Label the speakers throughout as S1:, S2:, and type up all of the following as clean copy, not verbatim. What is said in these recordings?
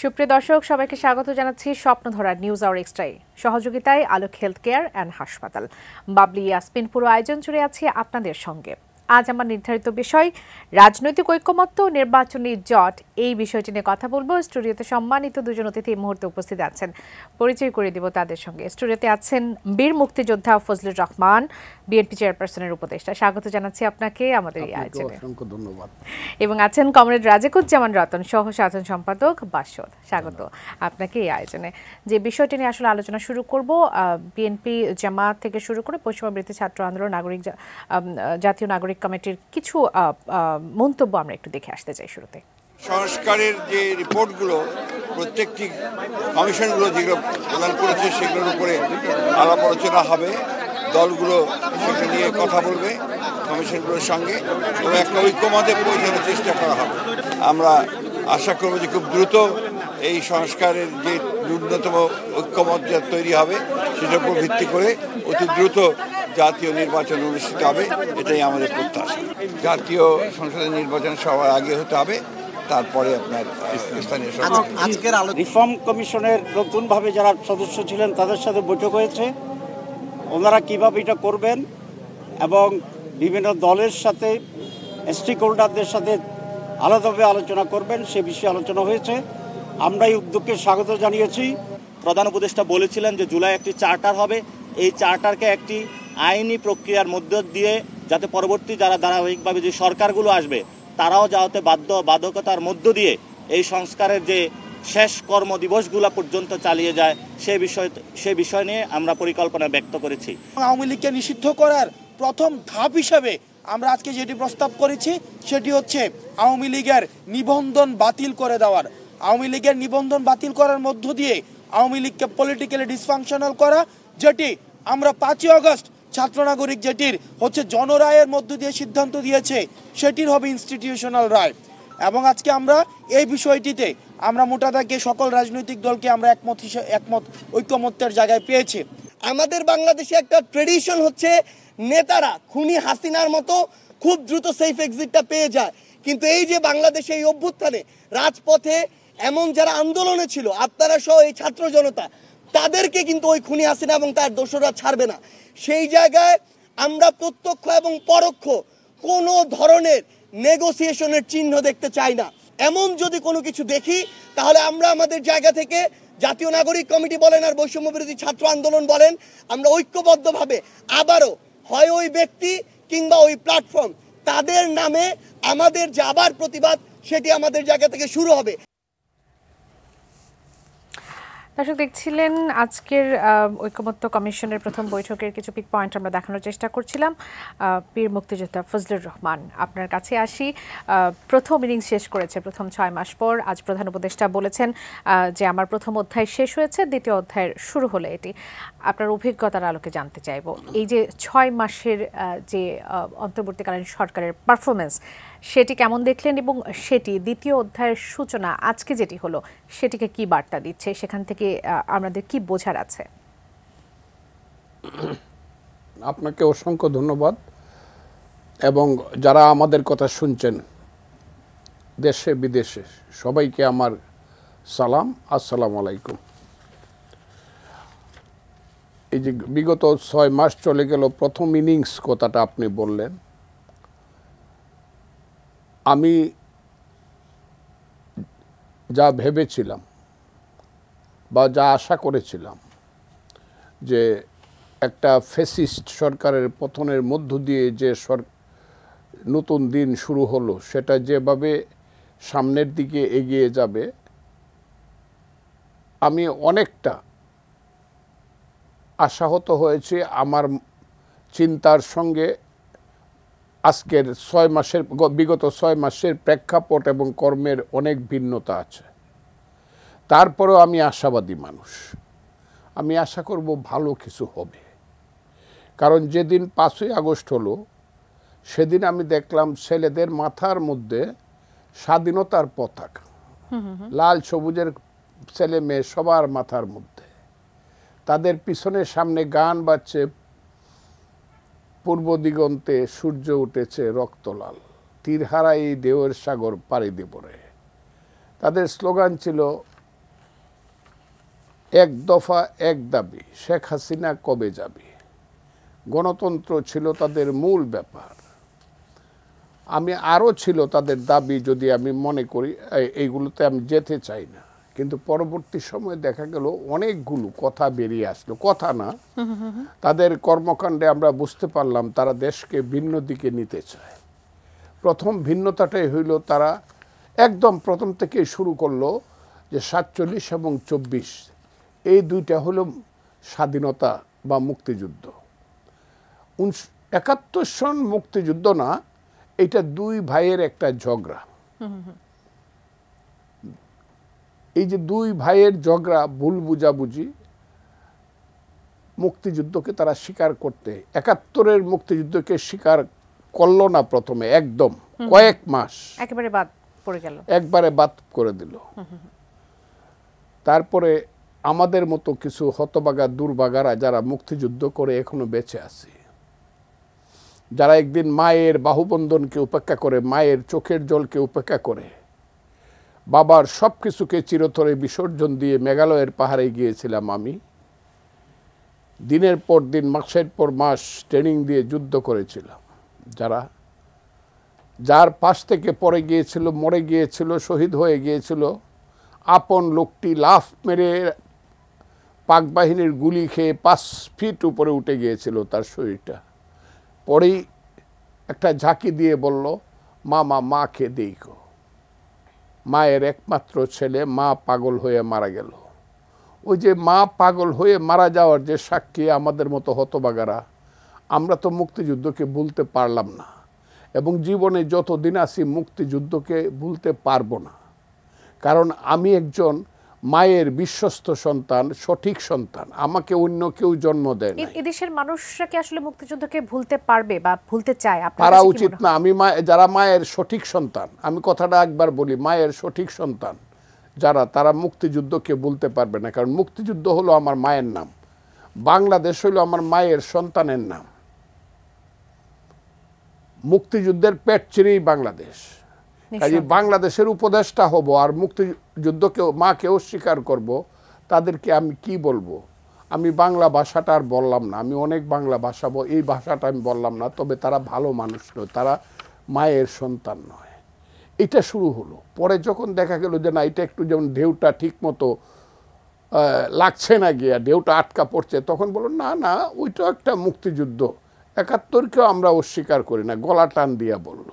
S1: সুপ্রিয় দর্শক, সবাইকে স্বাগত জানাচ্ছি স্বপ্নধরা নিউজ আওয়ার এক্সট্রায়। সহযোগিতায় আলোক হেলথ কেয়ার অ্যান্ড হাসপাতাল। বাবলি ইয়াসমিন পুরো আয়োজন জুড়ে আছি আপনাদের সঙ্গে। আজ আমার নির্ধারিত বিষয় রাজনৈতিক ঐকমত্য ও নির্বাচনী জট। এই বিষয়টি নিয়ে কথা বলবো। স্টুডিওতে সম্মানিত দুজন অতিথি এই মুহূর্তে উপস্থিত আছেন, পরিচয় করে দিব তাদের সঙ্গে। স্টুডিওতে আছেন বীর মুক্তিযোদ্ধা ফজলুর রহমান, বিএনপি চেয়ারপারসনের উপদেষ্টা। স্বাগত জানাচ্ছি আপনাকে আমাদের এই আয়োজনে।
S2: অসংখ্য ধন্যবাদ।
S1: এবং আছেন কমরেড রাজিকুজ্জামান রতন, সহ সাধারণ সম্পাদক বাসদ। স্বাগত আপনাকে এই আয়োজনে। যে বিষয়টি নিয়ে আসলে আলোচনা শুরু করব, বিএনপি জামাত থেকে শুরু করে পশ্চিমবঙ্গ ছাত্র আন্দোলন, জাতীয় নাগরিক কমিটির কিছু মন্তব্য আমরা একটু দেখে আসতে চাই। শুরুতে
S3: সংস্কারের যে রিপোর্টগুলো প্রত্যেকটি কমিশনগুলো যেগুলো প্রদান করেছে সেগুলোর উপরে আলাপ আলোচনা হবে। দলগুলো সেগুলো নিয়ে কথা বলবে কমিশনগুলোর সঙ্গে এবং একটা ঐক্যমতে পৌঁছানোর চেষ্টা করা হবে। আমরা আশা করব যে খুব দ্রুত এই সংস্কারের যে ন্যূনতম ঐক্যমত যা তৈরি হবে সেটার উপর ভিত্তি করে অতি দ্রুত জাতীয় নির্বাচন অনুষ্ঠিত হবে, এটাই আমাদের প্রত্যাশা। জাতীয় সংসদের নির্বাচন সবার আগে হতে হবে, তারপরে আপনার স্থানীয় সরকার।
S4: আজকের রিফর্ম কমিশনের নতুনভাবে যারা সদস্য ছিলেন তাদের সাথে বৈঠক হয়েছে। ওনারা কীভাবে এটা করবেন এবং বিভিন্ন দলের সাথে স্টেক হোল্ডারদের সাথে আলাদাভাবে আলোচনা করবেন সে বিষয়ে আলোচনা হয়েছে। আমরা এই উদ্যোগকে স্বাগত জানিয়েছি।
S5: প্রধান উপদেষ্টা বলেছিলেন যে জুলাই একটি চার্টার হবে, এই চার্টারকে একটি আইনি প্রক্রিয়ার মধ্য দিয়ে যাতে পরবর্তী যারা ধারাবাহিকভাবে যে সরকারগুলো আসবে তারাও যাতে বাধ্যকতার মধ্য দিয়ে এই সংস্কারের যে শেষ কর্মদিবসগুলো পর্যন্ত চালিয়ে যায় সে বিষয় নিয়ে আমরা পরিকল্পনা ব্যক্ত করেছি।
S6: আওয়ামী লীগকে নিষিদ্ধ করার প্রথম ধাপ হিসেবে আমরা আজকে যেটি প্রস্তাব করেছি সেটি হচ্ছে আওয়ামী লীগের নিবন্ধন বাতিল করে দেওয়ার। আওয়ামী লীগের নিবন্ধন বাতিল করার মধ্য দিয়ে আওয়ামী লীগকে পলিটিক্যালি ডিসফাংশনাল করা, যেটি আমরা 5ই আগস্ট ছাত্র নাগরিক যেটির হচ্ছে জনরায়ের মধ্য দিয়ে সিদ্ধান্ত দিয়েছে সেটির হবে ইনস্টিটিউশনাল রায়। এবং আজকে আমরা এই বিষয়টিতে আমরা মোটা দাগে সকল রাজনৈতিক দলকে আমরা একমত ঐক্যমত্যের জায়গায় পেয়েছি।
S7: আমাদের বাংলাদেশে একটা ট্রেডিশন হচ্ছে নেতারা খুনি হাসিনার মতো খুব দ্রুত সেফ এক্সিটটা পেয়ে যায়, কিন্তু এই যে বাংলাদেশে এই অভ্যুত্থানে রাজপথে এমন যারা আন্দোলনে ছিল আপনারা সহ এই ছাত্র জনতা, তাদেরকে কিন্তু ওই খুনি হাসিনা এবং তার দোসররা ছাড়বে না। সেই জায়গায় আমরা প্রত্যক্ষ এবং পরোক্ষ কোনো ধরনের নেগোসিয়েশনের চিহ্ন দেখতে চাই না। এমন যদি কোনো কিছু দেখি তাহলে আমরা আমাদের জায়গা থেকে জাতীয় নাগরিক কমিটি বলেন আর বৈষম্য বিরোধী ছাত্র আন্দোলন বলেন, আমরা ঐক্যবদ্ধভাবে আবারও হয় ওই ব্যক্তি কিংবা ওই প্ল্যাটফর্ম তাদের নামে আমাদের যে আবার প্রতিবাদ সেটি আমাদের জায়গা থেকে শুরু হবে।
S1: দর্শক, দেখছিলেন আজকের ঐকমত্য কমিশনের প্রথম বৈঠকের কিছু পিক পয়েন্ট আমরা দেখানোর চেষ্টা করছিলাম। বীর মুক্তিযোদ্ধা ফজলুর রহমান, আপনার কাছে আসি। প্রথম ইনিংস শেষ করেছে প্রথম 6 মাস পর। আজ প্রধান উপদেষ্টা বলেছেন যে আমার প্রথম অধ্যায় শেষ হয়েছে, দ্বিতীয় অধ্যায়ের শুরু হলো এটি। আপনার অভিজ্ঞতার আলোকে জানতে চাইব, এই যে 6 মাসের যে অন্তর্বর্তীকালীন সরকারের পারফরমেন্স সেটি কেমন দেখলেন, এবং সেটি দ্বিতীয় অধ্যায়ের সূচনা আজকে যেটি হলো সেটিকে কি বার্তা দিচ্ছে, সেখান থেকে আমাদের কি বোঝার আছে?
S2: আপনাকে অসংখ্য ধন্যবাদ এবং যারা আমাদের কথা শুনছেন দেশে বিদেশে সবাইকে আমার সালাম, আসসালামু আলাইকুম। এই যে বিগত 6 মাস চলে গেল, প্রথম ইনিংস কথাটা আপনি বললেন, আমি যা ভেবেছিলাম বা যা আশা করেছিলাম যে একটা ফ্যাসিস্ট সরকারের পতনের মধ্য দিয়ে যে নতুন দিন শুরু হলো সেটা যেভাবে সামনের দিকে এগিয়ে যাবে, আমি অনেকটা আশাহত হয়েছি। আমার চিন্তার সঙ্গে আজকের 6 মাসের বিগত 6 মাসের প্রেক্ষাপট এবং কর্মের অনেক ভিন্নতা আছে। তারপরেও আমি আশাবাদী মানুষ। আমি আশা করব ভালো কিছু হবে, কারণ যেদিন 5ই আগস্ট হলো সেদিন আমি দেখলাম ছেলেদের মাথার মধ্যে স্বাধীনতার পতাকা, লাল সবুজের ছেলে মেয়ে সবার মাথার মধ্যে, তাদের পিছনের সামনে গান বাজছে, পূর্ব দিগন্তে সূর্য উঠেছে রক্তলাল, তীরহারা এই দেওয়ের সাগর পাড়ি দেব রে। তাদের স্লোগান ছিল এক দফা এক দাবি, শেখ হাসিনা কবে যাবে। গণতন্ত্র ছিল তাদের মূল ব্যাপার। আমি আরও ছিল তাদের দাবি, যদি আমি মনে করি এইগুলোতে আমি যেতে চাই না, কিন্তু পরবর্তী সময়ে দেখা গেল অনেকগুলো কথা বেরিয়ে আসলো, কথা না, তাদের কর্মকাণ্ডে আমরা বুঝতে পারলাম তারা দেশকে ভিন্ন দিকে নিতে চায়। প্রথম ভিন্নতাটাই হইল তারা একদম প্রথম থেকে শুরু করলো যে 47 এবং 24 এই দুইটা হলো স্বাধীনতা বা মুক্তিযুদ্ধ। 71 সন মুক্তিযুদ্ধ না, এটা দুই ভাইয়ের একটা ঝগড়া। এই যে দুই ভাইয়ের ঝগড়া, ভুল বুঝাবুঝি, মুক্তিযুদ্ধকে তারা স্বীকার করতে, 71-এর মুক্তিযুদ্ধকে স্বীকার করলো না প্রথমে, একদম কয়েক মাস
S1: একেবারে বাদ পড়ে গেল,
S2: একবারে বাদ করে দিল। তারপরে আমাদের মতো কিছু হতবাগা দুর্বাগারা যারা মুক্তিযুদ্ধ করে এখনো বেঁচে আছে, যারা একদিন মায়ের বাহুবন্ধনকে উপেক্ষা করে, মায়ের চোখের জলকে উপেক্ষা করে, বাবার সব কিছুকে চিরতরে বিসর্জন দিয়ে মেঘালয়ের পাহাড়ে গিয়েছিলাম আমি, দিনের পর দিন মাসের পর মাস ট্রেনিং দিয়ে যুদ্ধ করেছিলাম, যার পাশ থেকে পড়ে গিয়েছিল, মরে গিয়েছিল, শহীদ হয়ে গিয়েছিল, আপন লোকটি লাফ মেরে পাক বাহিনীর গুলি খেয়ে 5 ফিট উপরে উঠে গিয়েছিল তার শরীরটা। পরেই একটা ঝাঁকি দিয়ে বলল, মাকে দেখো। মায়ের একমাত্র ছেলে, মা পাগল হয়ে মারা গেল। ওই যে মা পাগল হয়ে মারা যাওয়ার যে সাক্ষী আমাদের মতো হতবাগারা, আমরা তো মুক্তিযুদ্ধকে ভুলতে পারলাম না, এবং জীবনে যতদিন আছি মুক্তিযুদ্ধকে ভুলতে পারবো না। কারণ আমি একজন মায়ের বিশ্বস্ত সন্তান, সঠিক সন্তান, আমাকে অন্য কেউ জন্ম দেয় না।
S1: এদেশের মানুষরা কি আসলে মুক্তিযুদ্ধকে ভুলতে পারবে বা ভুলতে চায়?
S2: পারা উচিত না। আমি যারা মায়ের সঠিক সন্তান, আমি কথাটা একবার বলি, মায়ের সঠিক সন্তান যারা, তারা মুক্তিযুদ্ধকে ভুলতে পারবে না। কারণ মুক্তিযুদ্ধ হলো আমার মায়ের নাম, বাংলাদেশ হলো আমার মায়ের সন্তানের নাম। মুক্তিযুদ্ধের পেট চিরেই বাংলাদেশ। কাজে বাংলাদেশের উপদেষ্টা হব আর মুক্তিযুদ্ধকেও মাকেও স্বীকার করব, তাদেরকে আমি কি বলবো? আমি বাংলা ভাষাটা আর বললাম না, আমি অনেক বাংলা ভাষা, এই ভাষাটা আমি বললাম না। তবে তারা ভালো মানুষ নয়, তারা মায়ের সন্তান নয়। এটা শুরু হলো। পরে যখন দেখা গেল যে না, এটা একটু যেমন ঢেউটা ঠিক মতো লাগছে না, গিয়া ঢেউটা আটকা পড়ছে, তখন বলো না না, ওইটা একটা মুক্তিযুদ্ধ, 71-কেও আমরা অস্বীকার করি না, গলা টান দিয়া বলল।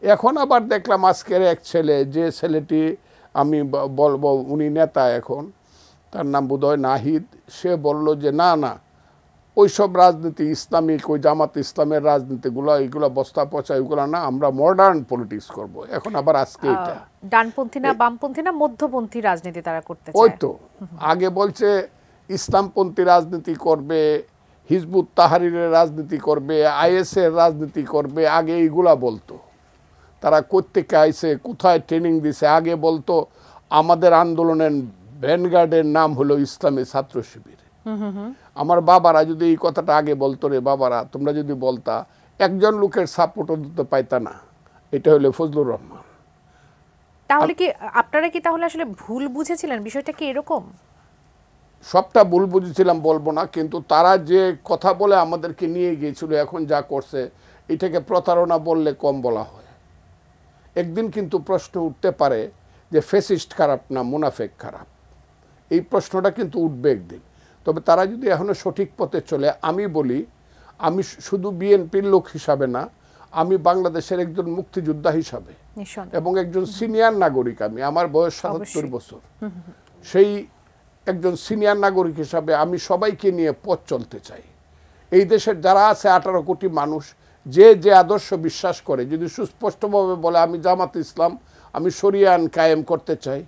S2: এখন আবার দেখলাম আজকের এক ছেলে, যে ছেলেটি আমি বলবো উনি নেতা এখন, তার নাম বোধহয় নাহিদ, সে বলল যে না না, ওইসব রাজনীতি ইসলামিক, ওই জামাত ইসলামের রাজনীতিগুলো, এইগুলো বস্তা পচা, এগুলো না, আমরা মডার্ন পলিটিক্স করব। এখন আবার আজকে এটা
S1: ডানপন্থী না বামপন্থী না মধ্যপন্থী রাজনীতি তারা করতে চায়।
S2: ওই তো আগে বলছে ইসলামপন্থী রাজনীতি করবে, হিজবুত তাহরিরের রাজনীতি করবে, আইএসের রাজনীতি করবে, আগে এইগুলা বলতো। তারা কোত্থেকে আইসে, কোথায় ট্রেনিং দিছে, আগে বলতো আমাদের আন্দোলনের ভ্যানগার্ডের নাম হলো ইসলামী ছাত্র শিবির। আমার বাবারা যদি এই কথাটা আগে বলতো, রে বাবারা তোমরা যদি বলতা, একজন লোকের সাপোর্টও দিতে পাইতা না, এটা হলো ফজলুর রহমান।
S1: তাহলে কি আপনারা কি তাহলে আসলে ভুল বুঝেছিলেন? বিষয়টা কি এরকম?
S2: সবটা ভুল বুঝেছিলাম বলবো না, কিন্তু তারা যে কথা বলে আমাদেরকে নিয়ে গিয়েছিল, এখন যা করছে এটাকে প্রতারণা বললে কম বলা হয়। একদিন কিন্তু প্রশ্ন উঠতে পারে যে ফ্যাসিস্ট খারাপ না মুনাফেক খারাপ, এই প্রশ্নটা কিন্তু উঠবে একদিন। তবে তারা যদি এখনো সঠিক পথে চলে, আমি বলি, আমি শুধু বিএনপির লোক হিসাবে না, আমি বাংলাদেশের একজন মুক্তিযোদ্ধা হিসাবে এবং একজন সিনিয়র নাগরিক, আমি, আমার বয়স ৭৭ বছর, সেই একজন সিনিয়র নাগরিক হিসাবে আমি সবাইকে নিয়ে পথ চলতে চাই। এই দেশের যারা আছে 18 কোটি মানুষ, যে যে আদর্শ বিশ্বাস করে, যদি সুস্পষ্টভাবে বলে আমি জামাত ইসলাম, আমি শরিয়া আইন কায়েম করতে চাই,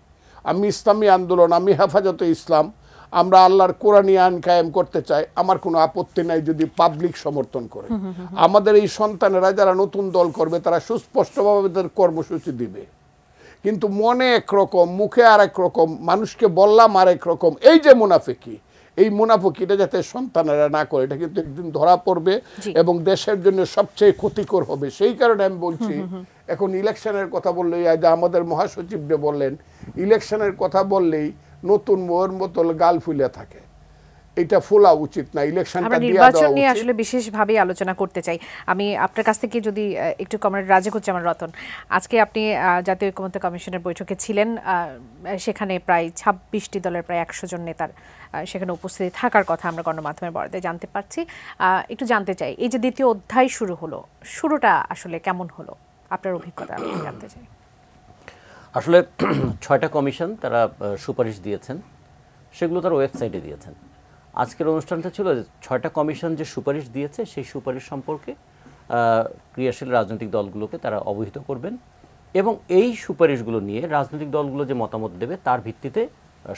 S2: আমি ইসলামী আন্দোলন, আমি হেফাজতে ইসলাম, আমরা আল্লাহর কোরআনী আইন কায়েম করতে চাই, আমার কোনো আপত্তি নাই যদি পাবলিক সমর্থন করে। আমাদের এই সন্তানেরা যারা নতুন দল করবে, তারা সুস্পষ্টভাবে তাদের কর্মসূচি দিবে, কিন্তু মনে একরকম, মুখে আরেক রকম, মানুষকে বললাম আরেক রকম। এই যে মুনাফিকি, এই মুনাফিকিটা যাতে সন্তানেরা না করে, এটা কিন্তু একদিন ধরা পড়বে এবং দেশের জন্য সবচেয়ে ক্ষতিকর হবে। সেই কারণে আমি বলছি, এখন ইলেকশনের কথা বললেই, আজ আমাদের মহাসচিবকে বললেন, ইলেকশনের কথা বললেই নতুন বউয়ের মতো গাল ফুলে থাকে। এটা ফোলা উচিত না, ইলেকশনটা
S1: আমরা
S2: দিয়ে
S1: নির্বাচন
S2: দেওয়া
S1: নিয়ে
S2: উচিত।
S1: আসলে বিশেষভাবে আলোচনা করতে চাই। আমি আপনার কাছ থেকে যদি একটু কমরেড রাজিকুজ্জামান রতন, আজকে আপনি জাতীয় ঐকমত্য কমিশনের বৈঠকে ছিলেন, সেখানে প্রায় 26টি দলের প্রায় 100 জন নেতার সেখানে উপস্থিতি থাকার কথা আমরা গণমাধ্যমের বরাতে জানতে পারছি। একটু জানতে চাই, এই যে দ্বিতীয় অধ্যায় শুরু হলো, শুরুটা আসলে কেমন হলো আপনার অভিজ্ঞতা জানতে চাই।
S8: আসলে 6টা কমিশন তারা সুপারিশ দিয়েছেন, সেগুলো তারা ওয়েবসাইটে দিয়েছেন। আজকের অনুষ্ঠানটা ছিল 6টা কমিশন যে সুপারিশ দিয়েছে সেই সুপারিশ সম্পর্কে ক্রিয়াশীল রাজনৈতিক দলগুলোকে তারা অবহিত করবেন এবং এই সুপারিশগুলো নিয়ে রাজনৈতিক দলগুলো যে মতামত দেবে তার ভিত্তিতে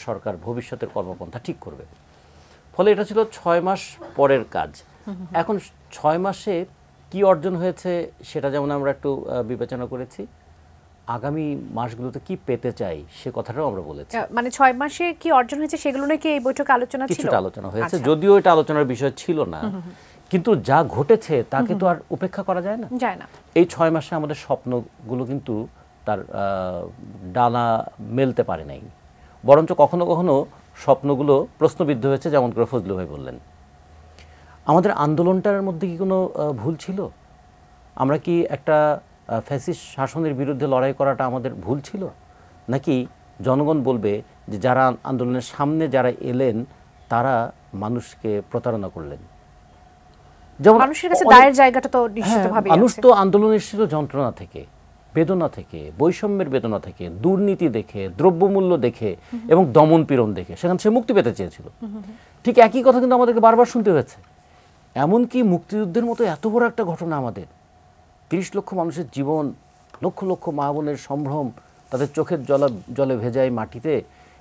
S8: সরকার ভবিষ্যতের কর্মপন্থা ঠিক করবে। ফলে এটা ছিল 6 মাস পরের কাজ। এখন 6 মাসে কি অর্জন হয়েছে সেটা যেমন আমরা একটু বিবেচনা করেছি, আগামী মাসগুলোতে কি পেতে চাই সে কথাটাও আমরা বলেছি।
S1: মানে 6 মাসে কি অর্জন হয়েছে সেগুলো নাকি এই বৈঠকে আলোচনা ছিল?
S8: কিছুটা আলোচনা হয়েছে, যদিও এটা আলোচনার বিষয় ছিল না, কিন্তু যা ঘটেছে তাকে তো আর উপেক্ষা করা যায় না। এই 6 মাসে আমাদের স্বপ্নগুলো কিন্তু তার ডানা মেলতে পারে নাই, বরঞ্চ কখনো কখনো স্বপ্নগুলো প্রশ্নবিদ্ধ হয়েছে, যেমন করে ফজলু ভাই বললেন। আমাদের আন্দোলনটার মধ্যে কি কোনো ভুল ছিল? আমরা কি একটা ফ্যাসিস্ট শাসনের বিরুদ্ধে লড়াই করাটা আমাদের ভুল ছিল? নাকি জনগণ বলবে যে যারা আন্দোলনের সামনে যারা এলেন তারা মানুষকে প্রতারণা করলেন?
S1: যেমন মানুষের কাছে দায়ের জায়গাটা তো নিশ্চিতভাবে আছে।
S8: মানুষ তো আন্দোলনে এসেছিল যন্ত্রণা থেকে, বেদনা থেকে, বৈষম্যের বেদনা থেকে, দুর্নীতি দেখে, দ্রব্যমূল্য দেখে এবং দমন পীড়ন দেখে, সেখানে সে মুক্তি পেতে চেয়েছিল। ঠিক একই কথা কিন্তু আমাদেরকে বারবার শুনতে হয়েছে। এমনকি মুক্তিযুদ্ধের মতো এত বড় একটা ঘটনা, আমাদের 30 লক্ষ মানুষের জীবন, লক্ষ লক্ষ মা বোনের সম্ভ্রম, তাদের চোখের জলে ভেজা এই মাটিতে,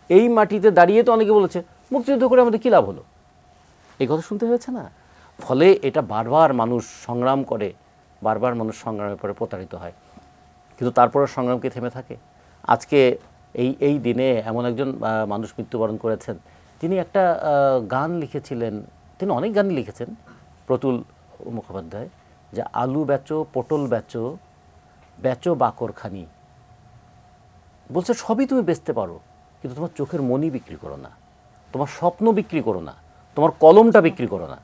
S8: এই মাটিতে দাঁড়িয়ে তো অনেকে বলেছে মুক্তিযুদ্ধ করে আমাদের কী লাভ হলো, এই কথা শুনতে হয়েছে না? ফলে এটা বারবার মানুষ সংগ্রাম করে, বারবার মানুষ সংগ্রামের পরে প্রতারিত হয়, কিন্তু তারপরে সংগ্রামকে থেমে থাকে। আজকে এই দিনে এমন একজন মানুষ মৃত্যুবরণ করেছেন, তিনি একটা গান লিখেছিলেন, তিনি অনেক গান লিখেছেন, প্রতুল মুখোপাধ্যায়, যে আলু বেচো, পটল বেচো, বেচো বাকরখানি। বলছে সবই তুমি বেচতে পারো, কিন্তু তোমার চোখের মনি বিক্রি করো না, তোমার স্বপ্ন বিক্রি করো না, তোমার কলমটা বিক্রি করো না।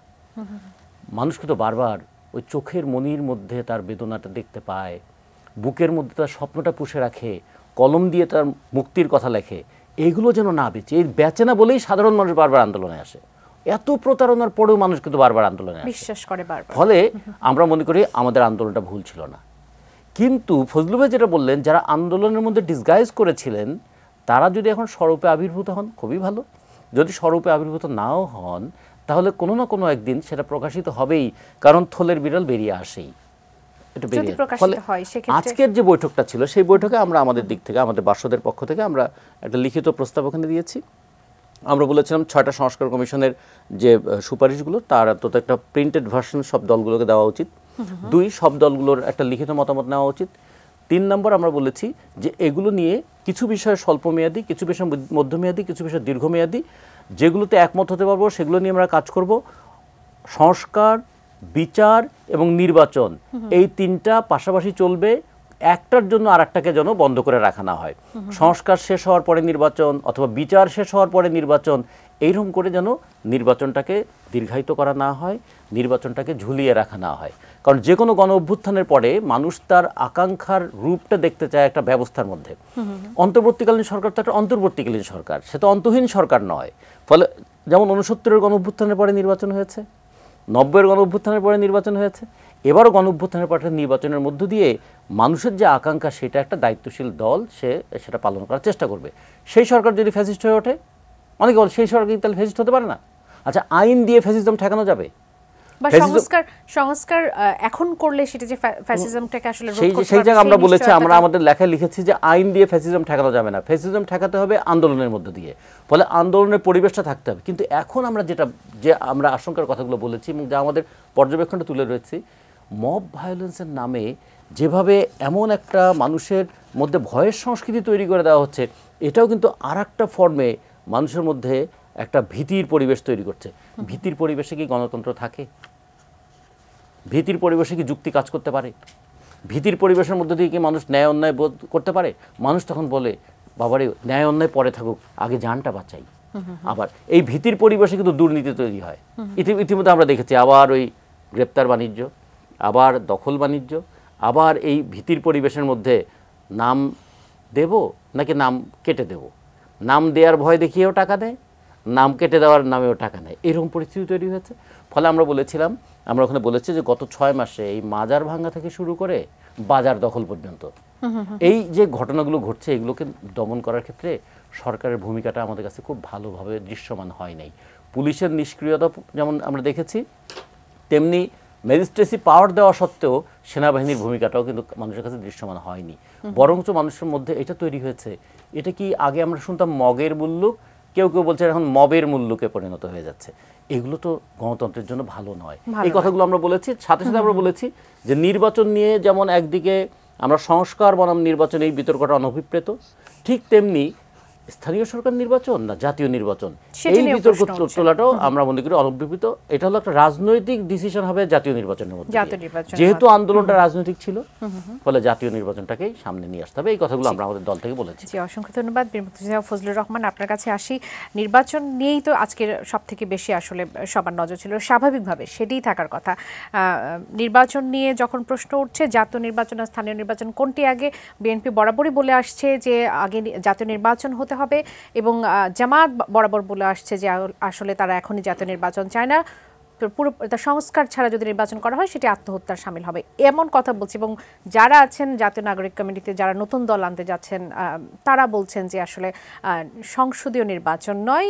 S8: মানুষকে তো বারবার ওই চোখের মনির মধ্যে তার বেদনাটা দেখতে পায়, বুকের মধ্যে তার স্বপ্নটা পুষে রাখে, কলম দিয়ে তার মুক্তির কথা লেখে, এইগুলো যেন না বেচে। এই বেচে না বলেই সাধারণ মানুষ বারবার আন্দোলনে আসে। এত প্রতারণার পরেও মানুষ কিন্তু বারবার আন্দোলনে
S1: বিশ্বাস করে বারবার।
S8: ফলে আমরা মনে করি আমাদের আন্দোলনটা ভুল ছিল না। কিন্তু ফজলু ভাই যেটা বললেন, যারা আন্দোলনের মধ্যে ডিসগাইজ করেছিলেন তারা যদি এখন স্বরূপে আবির্ভূত হন খুবই ভালো, যদি স্বরূপে আবির্ভূত নাও হন তাহলে কোনো না কোনো একদিন সেটা প্রকাশিত হবেই, কারণ থলের বিড়াল বেরিয়ে আসেই। এটা বেরিয়ে ফলে আজকের যে বৈঠকটা ছিল সেই বৈঠকে আমরা আমাদের দিক থেকে, আমাদের বাসদের পক্ষ থেকে আমরা একটা লিখিত প্রস্তাব ওখানে দিয়েছি। আমরা বলেছিলাম 6টা সংস্কার কমিশনের যে সুপারিশগুলো তার তো একটা প্রিন্টেড ভার্সন সব দলগুলোকে দেওয়া উচিত। 2, সব দলগুলোর একটা লিখিত মতামত নেওয়া উচিত। 3 নম্বর আমরা বলেছি যে এগুলো নিয়ে কিছু বিষয় স্বল্পমেয়াদী, কিছু বিষয় মধ্যমেয়াদী, কিছু বিষয় দীর্ঘমেয়াদী, যেগুলোতে একমত হতে পারবো সেগুলো নিয়ে আমরা কাজ করব। সংস্কার, বিচার এবং নির্বাচন, এই 3টা পাশাপাশি চলবে, একটার জন্য আরেকটাকে যেন বন্ধ করে রাখা না হয়। সংস্কার শেষ হওয়ার পরে নির্বাচন অথবা বিচার শেষ হওয়ার পরে নির্বাচন, এইরকম করে যেন নির্বাচনটাকে দীর্ঘায়িত করা না হয়, নির্বাচনটাকে ঝুলিয়ে রাখা না হয়। কারণ যে কোনো গণ অভ্যুত্থানের পরে মানুষ তার আকাঙ্ক্ষার রূপটা দেখতে চায় একটা ব্যবস্থার মধ্যে। অন্তর্বর্তীকালীন সরকার তো একটা অন্তর্বর্তীকালীন সরকার, সে তো অন্তহীন সরকার নয়। ফলে যেমন 69-এর গণ অভ্যুত্থানের পরে নির্বাচন হয়েছে, 90-এর গণ অভ্যুত্থানের পরে নির্বাচন হয়েছে, এবারও গণ অভ্যুত্থানের পরে নির্বাচনের মধ্য দিয়ে মানুষের যে আকাঙ্ক্ষা সেটা একটা দায়িত্বশীল দল সেটা পালন করার চেষ্টা করবে। সেই সরকার যদি ফ্যাসিস্ট হয়ে ওঠে, অনেকে বলে সেই সরকার তাহলে ফ্যাসিস্ট হতে পারে না। আচ্ছা, আইন দিয়ে ফ্যাসিজম ঠেকানো যাবে?
S1: বা সংস্কার এখন করলে সেটা যে ফ্যাসিজমটাকে আসলে রোধ করতে পারবে,
S8: সেই জায়গা আমরা বলেছি, আমরা আমাদের লেখায় লিখেছি যে আইন দিয়ে ফ্যাসিজম ঠেকানো যাবে না, ফ্যাসিজম ঠেকাতে হবে আন্দোলনের মধ্য দিয়ে। ফলে আন্দোলনের পরিবেশটা থাকতে হবে। কিন্তু এখন আমরা আমরা আশঙ্কার কথাগুলো বলেছি এবং যা আমাদের পর্যবেক্ষণটা তুলে রয়েছি, মব ভায়োলেন্সের নামে যেভাবে এমন একটা মানুষের মধ্যে ভয়ের সংস্কৃতি তৈরি করে দেওয়া হচ্ছে, এটাও কিন্তু আরেকটা ফর্মে মানুষের মধ্যে একটা ভীতির পরিবেশ তৈরি করছে। ভীতির পরিবেশে কি গণতন্ত্র থাকে? ভীতির পরিবেশে কি যুক্তি কাজ করতে পারে? ভীতির পরিবেশের মধ্যে দিয়ে কি মানুষ ন্যায় অন্যায় বোধ করতে পারে? মানুষ তখন বলে বাবারে ন্যায় অন্যায় পরে থাকুক, আগে জানটা বাঁচাই। আবার এই ভীতির পরিবেশে কিন্তু দুর্নীতি তৈরি হয়। ইতিমধ্যে আমরা দেখেছি আবার ওই গ্রেপ্তার বাণিজ্য, আবার দখল বাণিজ্য, আবার এই ভীতির পরিবেশের মধ্যে নাম দেব নাকি নাম কেটে দেব, নাম দেওয়ার ভয় দেখিয়েও টাকা দেয়, নাম কেটে দেওয়ার নামেও টাকা নেয়, এরকম পরিস্থিতি তৈরি হয়েছে। ফলে আমরা বলেছিলাম, আমরা ওখানে বলেছি যে গত 6 মাসে এই মাজার ভাঙা থেকে শুরু করে বাজার দখল পর্যন্ত এই যে ঘটনাগুলো ঘটছে, এগুলোকে দমন করার ক্ষেত্রে সরকারের ভূমিকাটা আমাদের কাছে খুব ভালোভাবে দৃশ্যমান হয় নাই। পুলিশের নিষ্ক্রিয়তা যেমন আমরা দেখেছি, তেমনি ম্যাজিস্ট্রেসি পাওয়ার দেওয়া সত্ত্বেও সেনাবাহিনীর ভূমিকাটাও কিন্তু মানুষের কাছে দৃশ্যমান হয়নি। বরঞ্চ মানুষের মধ্যে এটা তৈরি হয়েছে, এটা কি আগে আমরা শুনতাম মগের মুল্লুক, কেউ কেউ বলছে এখন মবের মুল্লুকে পরিণত হয়ে যাচ্ছে। এগুলো তো গণতন্ত্রের জন্য ভালো নয়। এই কথাগুলো আমরা বলেছি। সাথে সাথে আমরা বলেছি যে নির্বাচন নিয়ে যেমন একদিকে আমরা সংস্কার বনাম নির্বাচন, এই বিতর্কটা অনভিপ্রেত, ঠিক তেমনি স্থানীয় সরকার নির্বাচন না জাতীয় নির্বাচন, এই বিতর্ক তোলাটাও আমরা মনে করি অনভিপ্রেত। এটা হলো একটা রাজনৈতিক ডিসিশন হবে জাতীয় নির্বাচনের মধ্যে, যেহেতু আন্দোলনটা রাজনৈতিক ছিল, ফলে জাতীয় নির্বাচনটাকেই সামনে নিয়ে আসতে হবে। এই কথাগুলো আমরা আমাদের দল থেকে বলেছি।
S1: জি, অসংখ্য ধন্যবাদ বীর মুক্তিযোদ্ধা ফজলুর রহমান। আপনার কাছে আসি, নির্বাচন নিয়েই তো আজকের সব থেকে বেশি আসলে সবার নজর ছিল, স্বাভাবিকভাবে সেটাই থাকার কথা। নির্বাচন নিয়ে যখন প্রশ্ন উঠছে জাতীয় নির্বাচন আর স্থানীয় নির্বাচন কোনটি আগে, বিএনপি বরাবরই বলে আসছে যে আগে জাতীয় নির্বাচন হতে হবে, এবং জামাত বরাবর বলে আসছে যে আসলে তারা এখনই জাতীয় নির্বাচন চায় না, পুরো সংস্কার ছাড়া যদি নির্বাচন করা হয় সেটি আত্মহত্যার শামিল হবে, এমন কথা বলছে। এবং যারা আছেন জাতীয় নাগরিক কমিটিতে, যারা নতুন দল আনতে যাচ্ছেন, তারা বলছেন যে আসলে সংসদীয় নির্বাচন নয়,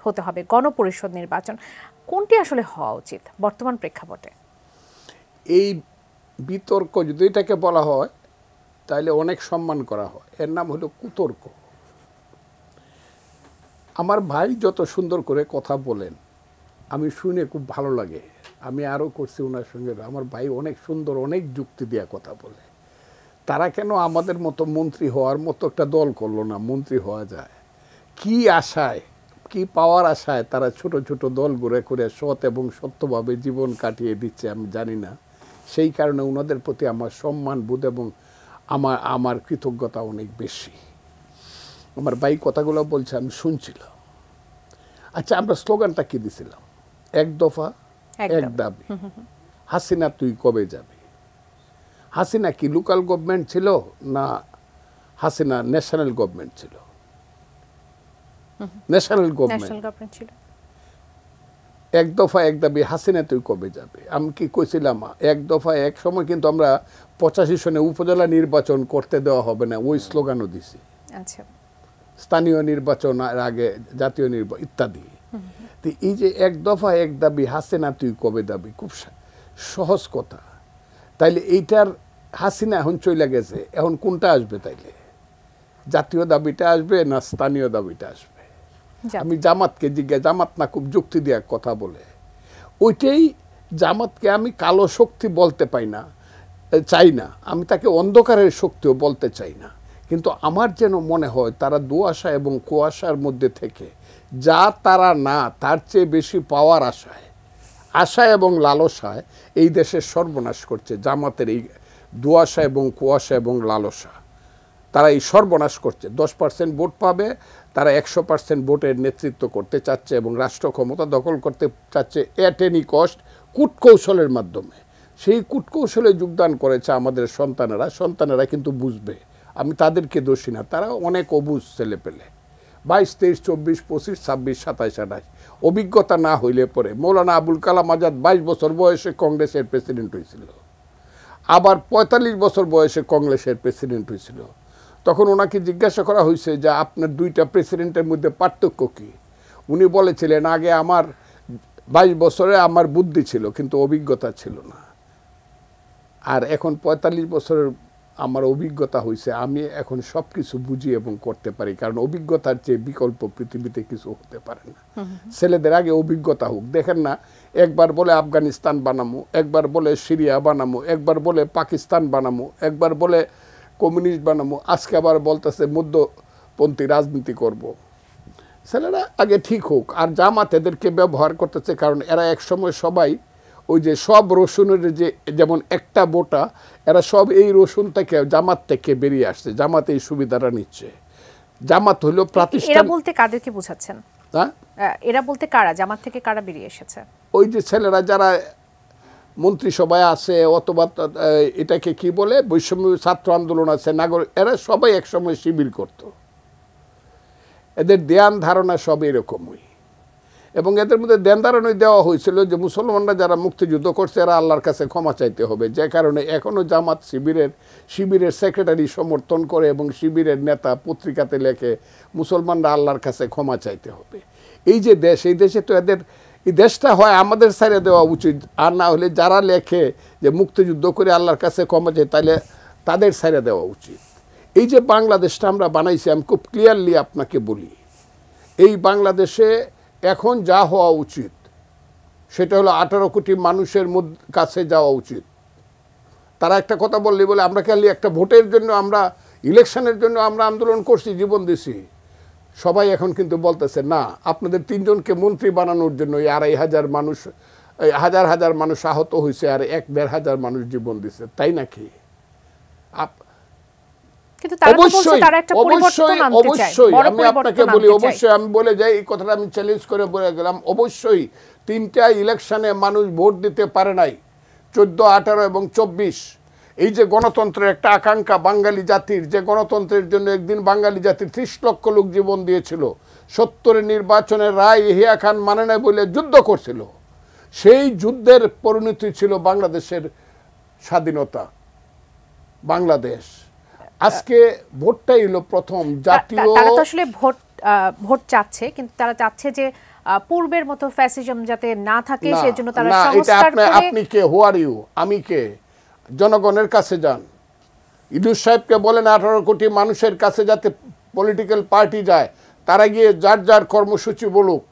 S1: হতে হবে গণপরিষদ নির্বাচন। কোনটি আসলে হওয়া উচিত বর্তমান প্রেক্ষাপটে?
S2: এই বিতর্ক যদি এটাকে বলা হয় তাহলে অনেক সম্মান করা হয়, এর নাম হলো কুতর্ক। আমার ভাই যত সুন্দর করে কথা বলেন আমি শুনে খুব ভালো লাগে। আমি আরও করছি ওনার সঙ্গে, আমার ভাই অনেক সুন্দর, অনেক যুক্তি দিয়ে কথা বলে। তারা কেন আমাদের মতো মন্ত্রী হওয়ার মতো একটা দল করলো না? মন্ত্রী হওয়া যায় কি আশায়, কি পাওয়ার আশায় তারা ছোট ছোট দল গড়ে করে সৎ এবং সত্যভাবে জীবন কাটিয়ে দিচ্ছে আমি জানি না। সেই কারণে ওনাদের প্রতি আমার সম্মান বোধ এবং আমার কৃতজ্ঞতা অনেক বেশি। আমার ভাই কথাগুলো বলছে, আমি শুনছিলাম। আচ্ছা, আমরা স্লোগানটা কি দিছিলাম? এক দফা এক দাবি। হাসিনা তুই কবে যাবি? হাসিনা কি লোকাল গভর্নমেন্ট ছিল না হাসিনা ন্যাশনাল গভর্নমেন্ট ছিল? ন্যাশনাল গভর্নমেন্ট ছিল। এক দফা এক দাবি, হাসিনা তুই কবে যাবে? আমি কি কইছিলাম এক দফা এক সময় কিন্তু আমরা 85 সনে উপজেলা নির্বাচন করতে দেওয়া হবে না, ওই স্লোগানও দিছি।
S1: আচ্ছা,
S2: স্থানীয় নির্বাচন আর আগে জাতীয় নির্বাচন ইত্যাদি। তো এই যে এক দফা এক দাবি, হাসিনা তুই কবে দাবি, খুব সহজ কথা। তাইলে এইটার হাসিনা এখন চলে গেছে, এখন কোনটা আসবে? তাইলে জাতীয় দাবিটা আসবে না স্থানীয় দাবিটা আসবে? আমি জামাতকে জিজ্ঞাসা, জামাত না খুব যুক্তি দেওয়ার কথা বলে, ওইটাই জামাতকে আমি কালো শক্তি বলতে চাই না, আমি তাকে অন্ধকারের শক্তিও বলতে চাই না। কিন্তু আমার যেন মনে হয় তারা দুআশা এবং কুয়াশার মধ্যে থেকে যা তারা না তার চেয়ে বেশি পাওয়ার আশা এবং লালসায় এই দেশের সর্বনাশ করছে। জামাতের এই দুআশা এবং কুয়াশা এবং লালসা, তারা এই সর্বনাশ করছে। 10% ভোট পাবে, তারা 100% ভোটের নেতৃত্ব করতে চাচ্ছে এবং রাষ্ট্র ক্ষমতা দখল করতে চাচ্ছে এট এনি কস্ট, কূটকৌশলের মাধ্যমে। সেই কূটকৌশলে যোগদান করেছে আমাদের সন্তানেরা কিন্তু বুঝবে, আমি তাদেরকে দোষী না, তারা অনেক অবুঝ ছেলে পেলে। 22, 23, 24, 25, 26, 27, 28 অভিজ্ঞতা না হইলে পরে মৌলানা আবুল কালাম আজাদ 22 বছর বয়সে কংগ্রেসের প্রেসিডেন্ট হয়েছিল, আবার 45 বছর বয়সে কংগ্রেসের প্রেসিডেন্ট হয়েছিল। তখন ওনাকে জিজ্ঞাসা করা হয়েছে যে আপনার দুইটা প্রেসিডেন্টের মধ্যে পার্থক্য কী? উনি বলেছিলেন, আগে আমার 22 বছরে আমার বুদ্ধি ছিল কিন্তু অভিজ্ঞতা ছিল না, আর এখন 45 বছরের আমার অভিজ্ঞতা হয়েছে, আমি এখন সব কিছু বুঝি এবং করতে পারি, কারণ অভিজ্ঞতার চেয়ে বিকল্প পৃথিবীতে কিছু হতে পারে না। ছেলেদের আগে অভিজ্ঞতা হোক। দেখেন না, একবার বলে আফগানিস্তান বানামো, একবার বলে সিরিয়া বানামো, একবার বলে পাকিস্তান বানামো, একবার বলে কমিউনিস্ট বানামো, আজকে আবার বলতেছে মধ্যপন্থী রাজনীতি করব। ছেলেরা আগে ঠিক হোক। আর জামাত এদেরকে ব্যবহার করতেছে, কারণ এরা একসময় সবাই ওই যে সব রসুনের যে যেমন একটা বোটা, এরা সব এই রসুন থেকে জামাত থেকে বেরিয়ে আসছে, জামাত এই সুবিধাটা নিচ্ছে। জামাত হলো
S1: এরা
S2: প্রাতিষ্ঠানিক।
S1: বলতে কাদেরকে বোঝাচ্ছেন?
S2: হ্যাঁ,
S1: এরা বলতে কারা, জামাত থেকে কারা বেরিয়ে এসেছে?
S2: ওই যে ছেলেরা যারা মন্ত্রিসভায় আছে অথবা এটাকে কি বলে বৈষম্য ছাত্র আন্দোলন আছে, নাগরিক, এরা সবাই একসময় শিবির করত। এদের ধ্যান ধারণা সব এরকমই, এবং এদের মধ্যে ধ্যান ধারণাই দেওয়া হয়েছিল যে মুসলমানরা যারা মুক্তিযুদ্ধ করছে এরা আল্লাহর কাছে ক্ষমা চাইতে হবে, যে কারণে এখনও জামাত শিবিরের সেক্রেটারি সমর্থন করে এবং শিবিরের নেতা পত্রিকাতে লেখে মুসলমানরা আল্লাহর কাছে ক্ষমা চাইতে হবে। এই যে দেশ, এই দেশে তো এদের, এই দেশটা হয় আমাদের ছেড়ে দেওয়া উচিত, আর না হলে যারা লেখে যে মুক্তিযুদ্ধ করে আল্লাহর কাছে ক্ষমা চাই তাহলে তাদের ছেড়ে দেওয়া উচিত। এই যে বাংলাদেশটা আমরা বানাইছি, আমি খুব ক্লিয়ারলি আপনাকে বলি, এই বাংলাদেশে এখন যা হওয়া উচিত সেটা হলো 18 কোটি মানুষের কাছে যাওয়া উচিত। তারা একটা কথা বললি বলে আমরা খালি একটা ভোটের জন্য, আমরা ইলেকশনের জন্য আমরা আন্দোলন করছি, জীবন দিছি। সবাই এখন কিন্তু বলতেছে না, আপনাদের 3 জনকে মন্ত্রী বানানোর জন্য 2,500 মানুষ, হাজার হাজার মানুষ আহত হয়েছে আর 1,500 মানুষ জীবন দিছে, তাই নাকি? অবশ্যই আমি আপনাকে বলি, অবশ্যই আমি বলে যাই, এই কথাটা আমি চ্যালেঞ্জ করে বলে গেলাম, অবশ্যই 3টা ইলেকশনে মানুষ ভোট দিতে পারে নাই, 14, 18 এবং 24। এই যে গণতন্ত্রের একটা আকাঙ্ক্ষা বাঙালি জাতির, যে গণতন্ত্রের জন্য একদিন বাঙালি জাতির 30 লক্ষ লোক জীবন দিয়েছিল, 70-এর নির্বাচনের রায় ইহিয়া খান মানে নাই বলে যুদ্ধ করছিল, সেই যুদ্ধের পরিণতি ছিল বাংলাদেশের স্বাধীনতা, বাংলাদেশ। আজকে ভোটটাই হলো প্রথম জাতীয়,
S1: তারা তো আসলে ভোট চাচ্ছে, কিন্তু তারা চাচ্ছে যে পূর্বের মতো ফ্যাসিজম যাতে না থাকে, সেজন্য তারা সংস্কার করে।
S2: আপনি কে, হু আর ইউ? আমি কে? জনগণের কাছে যান, ইদ্রিস সাহেবকে বলেন 18 কোটি মানুষের কাছে যাতে পলিটিক্যাল পার্টি যায়, তারা গিয়ে যার যার কর্মসূচি বলুক,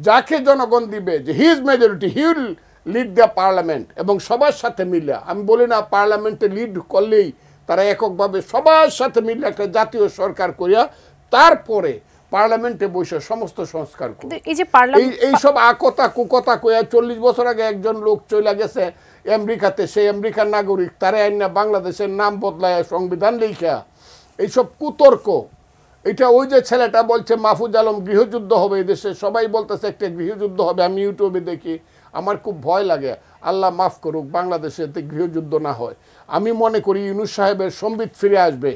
S2: যাকে জনগণ দিবে, যে his majority he will lead the parliament, এবং সবার সাথে মিলে, আমি বলি না পার্লামেন্টে লিড করলেই তারা এককভাবে, সবার সাথে মিলে একটা জাতীয় সরকার করিয়া তারপরে পার্লামেন্টে বসে সমস্ত সংস্কার করবে। এইসব আকতা কুকতা কইয়া 40 বছর আগে একজন লোক চলে গেছে আমেরিকাতে, সেই আমেরিকার নাগরিক, তারা আইনা বাংলাদেশের নাম বদলায় সংবিধান লিখা, এইসব কুতর্ক। এটা ওই যে ছেলেটা বলছে মাহফুজ আলম গৃহযুদ্ধ হবে এই দেশে, সবাই বলতেছে একটা গৃহযুদ্ধ হবে, আমি ইউটিউবে দেখি, আমার খুব ভয় লাগে। আল্লাহ মাফ করুক, বাংলাদেশে গৃহযুদ্ধ না হয়। আমি মনে করি ইউনূস সাহেবের সম্বিত ফিরে আসবে,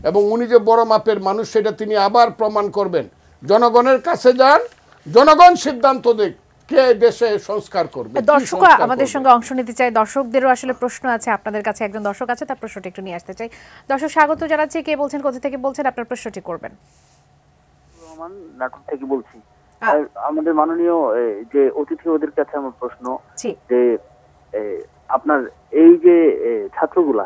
S2: এবং উনি যে বড় মাপের মানুষ সেটা তিনি আবার প্রমাণ করবেন। জনগণের কাছে যান, জনগণ সিদ্ধান্ত দেখ কে দেশে সংস্কার করবে।
S1: দর্শক আমাদের সঙ্গে অংশ নিতে চাই, দর্শকদেরও আসলে প্রশ্ন আছে, আপনাদের কাছে একজন দর্শক আছে, তার প্রশ্নটি একটু নিয়ে আসতে চাই। দর্শক স্বাগত জানাচ্ছি, কে বলছেন, কোথা থেকে বলছেন, আপনার প্রশ্নটি করবেন।
S9: রহমান, নাটক থেকে বলছি। আমাদের মাননীয় যে অতিথি, ওদের কাছে আমার প্রশ্ন যে আপনার এই যে ছাত্রগুলা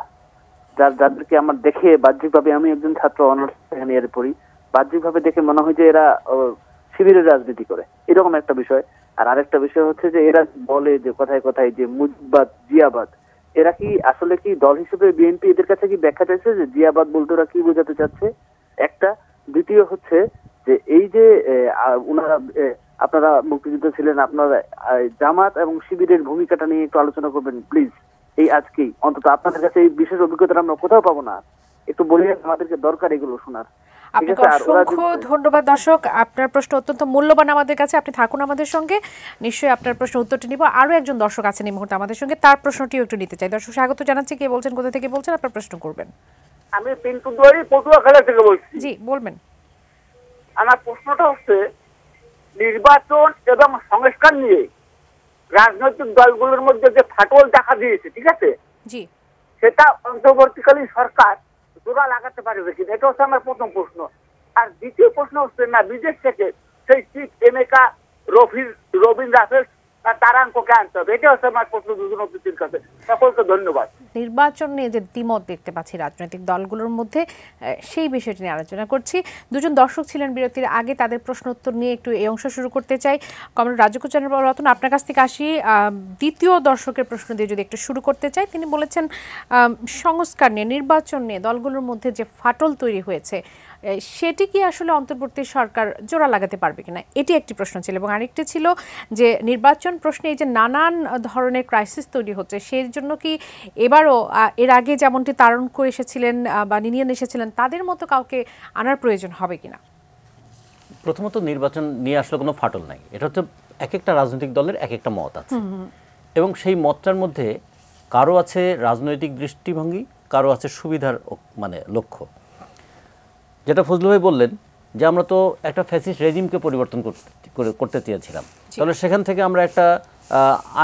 S9: যাদেরকে আমার দেখে বাহ্যিকভাবে, আমি একজন ছাত্র, অনার্স সেকেন্ড ইয়ারে পড়ি, বাহ্যিকভাবে দেখে মনে হয় যে এরা শিবিরের রাজনীতি করে, এরকম একটা বিষয়। আর আরেকটা বিষয় হচ্ছে যে এরা বলে যে কথায় কথায় যে মুজিববাদ, জিয়াবাদ, এরা কি আসলে কি দল হিসেবে বিএনপি এদের কাছে কি ব্যাখ্যা চাইছে যে জিয়াবাদ বলতে ওরা কি বোঝাতে চাচ্ছে? একটা। দ্বিতীয় হচ্ছে যে এই যে ওনারা, আপনারা মুক্তিযুদ্ধ ছিলেন, আপনারা জামাত এবং শিবিরের ভূমিকাটা নিয়ে একটু আলোচনা করবেন প্লিজ, এই আজকেই অন্তত। আপনাদের কাছে এই বিশেষ অভিজ্ঞতা আমরা কোথাও পাবো না, একটু বলিয়ে, আমাদেরকে দরকার এগুলো শোনার।
S1: আপনাকে অসংখ্য ধন্যবাদ। দর্শক, আপনার প্রশ্ন অত্যন্ত মূল্যবান আমাদের কাছে, আপনি থাকুন আমাদের সঙ্গে, নিশ্চয়ই আপনার প্রশ্ন উত্তরটি নিব। আরো একজন দর্শক আছেন এই মুহূর্তে আমাদের সঙ্গে, তার প্রশ্নটিও একটু নিতে চাই। দর্শক স্বাগত জানাচ্ছি, কে বলছেন, কোথা থেকে বলছেন, আপনার প্রশ্ন করবেন।
S10: আমি পিন্টু দুয়ারি, পটুয়াখালী থেকে বলছি।
S1: জি বলবেন।
S10: আমার প্রশ্নটা হচ্ছে নির্বাচন এবং সংস্কার নিয়ে রাজনৈতিক দলগুলোর মধ্যে যে ফাটল দেখা দিয়েছে, ঠিক আছে,
S1: জি,
S10: সেটা অন্তর্বর্তীকালীন সরকার জোড়া লাগাতে পারবে কিনা, এটা হচ্ছে আমার প্রথম প্রশ্ন। আর দ্বিতীয় প্রশ্ন হচ্ছে, না বিদেশ থেকে সেই চিফ এমেকা রবিন রাফেল তারাঙ্ককে আনতে হবে, এটা হচ্ছে আমার প্রশ্ন দুজন অতিথির কাছে। সকলকে ধন্যবাদ।
S1: নির্বাচন নিয়ে যে দ্বিমত দেখতে পাচ্ছি রাজনৈতিক দলগুলোর মধ্যে, সেই বিষয়টি নিয়ে আলোচনা করছি। দুজন দর্শক ছিলেন বিরতির আগে, তাদের প্রশ্ন উত্তর নিয়ে একটু এই অংশ শুরু করতে চাই। কমরেড রাজকুচরণ রতন, আপনার কাছ থেকে আসি। দ্বিতীয় দর্শকের প্রশ্ন দিয়ে যদি একটু শুরু করতে চাই, তিনি বলেছেন সংস্কার নিয়ে, নির্বাচন নিয়ে দলগুলোর মধ্যে যে ফাটল তৈরি হয়েছে, সেটি কি আসলে অন্তর্বর্তী সরকার জোড়া লাগাতে পারবে কিনা, এটি একটি প্রশ্ন ছিল। এবং আরেকটি ছিল যে নির্বাচন প্রশ্নে এই যে নানান ধরনের ক্রাইসিস তৈরি হচ্ছে, সেই জন্য কি এবারও এর আগে যেমনটি তারণ করে এসেছিলেন বা নিয়ে এসেছিলেন তাদের মতো কাউকে আনার প্রয়োজন হবে কিনা?
S8: প্রথমত নির্বাচন নিয়ে আসলে কোনো ফাটল নাই, এটা হচ্ছে এক একটা রাজনৈতিক দলের এক একটা মত আছে, এবং সেই মতটার মধ্যে কারো আছে রাজনৈতিক দৃষ্টিভঙ্গি, কারো আছে সুবিধার মানে লক্ষ্য। যেটা ফজলু ভাই বললেন যে আমরা তো একটা ফ্যাসিস্ট রেজিমকে পরিবর্তন করতে চেয়েছিলাম, তাহলে সেখান থেকে আমরা একটা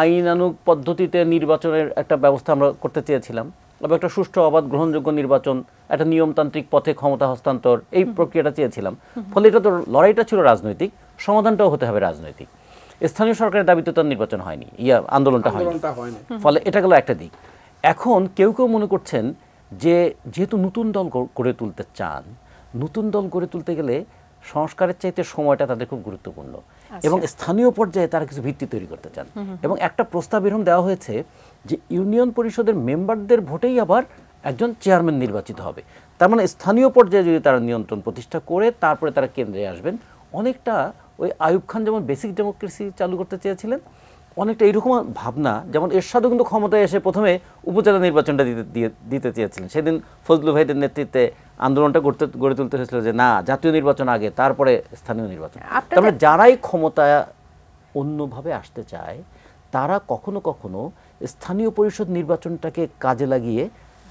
S8: আইনানুগ পদ্ধতিতে নির্বাচনের একটা ব্যবস্থা আমরা করতে চেয়েছিলাম, এবং একটা সুষ্ঠু অবাধ গ্রহণযোগ্য নির্বাচন, একটা নিয়মতান্ত্রিক পথে ক্ষমতা হস্তান্তর, এই প্রক্রিয়াটা চেয়েছিলাম। ফলে এটা তো লড়াইটা ছিল রাজনৈতিক, সমাধানটাও হতে হবে রাজনৈতিক। স্থানীয় সরকারের দাবিতে তো নির্বাচন হয়নি, আন্দোলনটা হয়নি, ফলে এটা গেল একটা দিক। এখন কেউ কেউ মনে করছেন যে যেহেতু নতুন দল গড়ে তুলতে চান, নতুন দল গড়ে তুলতে গেলে সংস্কারের চাইতে সময়টা তাদের খুব গুরুত্বপূর্ণ, এবং স্থানীয় পর্যায়ে তারা কিছু ভিত্তি তৈরি করতে চান। এবং একটা প্রস্তাব এরকম দেওয়া হয়েছে যে ইউনিয়ন পরিষদের মেম্বারদের ভোটেই আবার একজন চেয়ারম্যান নির্বাচিত হবে। তার মানে স্থানীয় পর্যায়ে যদি তারা নিয়ন্ত্রণ প্রতিষ্ঠা করে তারপরে তারা কেন্দ্রে আসবেন, অনেকটা ওই আইয়ুব খান যেমন বেসিক ডেমোক্রেসি চালু করতে চেয়েছিলেন, অনেকটা এইরকম ভাবনা। যেমন এরশাদও কিন্তু ক্ষমতায় এসে প্রথমে উপজেলা নির্বাচনটা দিতে চেয়েছিলেন, সেদিন ফজলু ভাইদের নেতৃত্বে আন্দোলনটা গড়ে তুলতে হয়েছিল যে না, জাতীয় নির্বাচন আগে, তারপরে স্থানীয় নির্বাচন। তারপরে যারাই ক্ষমতায় অন্যভাবে আসতে চায় তারা কখনো কখনো স্থানীয় পরিষদ নির্বাচনটাকে কাজে লাগিয়ে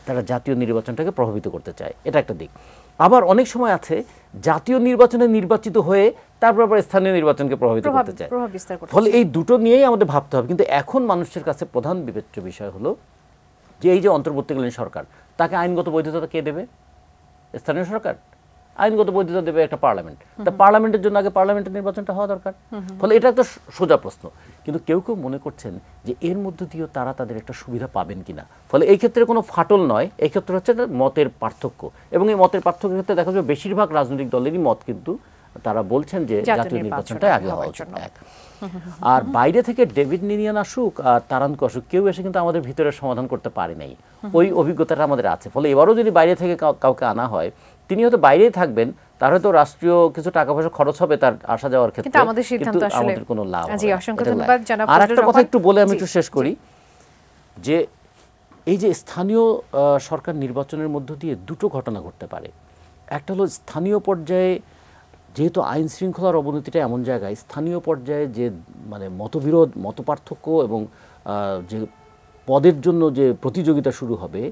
S8: তারা জাতীয় নির্বাচনটাকে প্রভাবিত করতে চায়, এটা একটা দিক। আবার অনেক সময় আছে জাতীয় নির্বাচনে নির্বাচিত হয়ে তারপর আবার স্থানীয় নির্বাচনকে প্রভাবিত করতে চায়। ফলে এই দুটো নিয়েই আমাদের ভাবতে হবে। কিন্তু এখন মানুষের কাছে প্রধান বিবেচ্য বিষয় হলো যে এই যে অন্তর্বর্তীকালীন সরকার, তাকে আইনগত বৈধতা কে দেবে? স্থানীয় সরকার। আইনগত বৈধতা দেবে একটা পার্লামেন্ট। তা পার্লামেন্টের জন্য আগে পার্লামেন্টের নির্বাচনটা হওয়া দরকার। ফলে এটা একটা সোজা প্রশ্ন। কিন্তু কেউ কেউ মনে করছেন যে এর মধ্য দিয়েও তারা তাদের একটা সুবিধা পাবেন কিনা। ফলে এই ক্ষেত্রে কোনো ফাটল নয়, এই ক্ষেত্রে হচ্ছে মতের পার্থক্য। এবং এই মতের পার্থক্যের ক্ষেত্রে দেখা যাবে বেশিরভাগ রাজনৈতিক দলেরই মত কিন্তু তারা বলছেন যে জাতীয় নির্বাচনটা আগে হওয়া উচিত। আর বাইরে থেকে ডেভিড নিনিয়ান আসুক আর তারানকো আসুক, কেউ এসে কিন্তু আমাদের ভিতরে সমাধান করতে পারে নাই, ওই অভিজ্ঞতাটা আমাদের আছে। ফলে এবারও যদি বাইরে থেকে কাউকে আনা হয়, তিনি হয়তো বাইরেই থাকবেন, তার হয়তো রাষ্ট্রীয় কিছু টাকা পয়সা খরচ হবে তার আসা যাওয়ার ক্ষেত্রে, কিন্তু আমাদের কোনো লাভ হবে না। আর একটা কথা একটু বলে আমি একটু শেষ করি, যে এই যে স্থানীয় সরকার নির্বাচনের মধ্য দিয়ে দুটো ঘটনা ঘটতে পারে। একটা হলো স্থানীয় পর্যায়ে যেহেতু আইন শৃঙ্খলার অবনতিটা এমন জায়গায়, স্থানীয় পর্যায়ে যে মানে মতবিরোধ, মতপার্থক্য এবং যে পদের জন্য যে প্রতিযোগিতা শুরু হবে,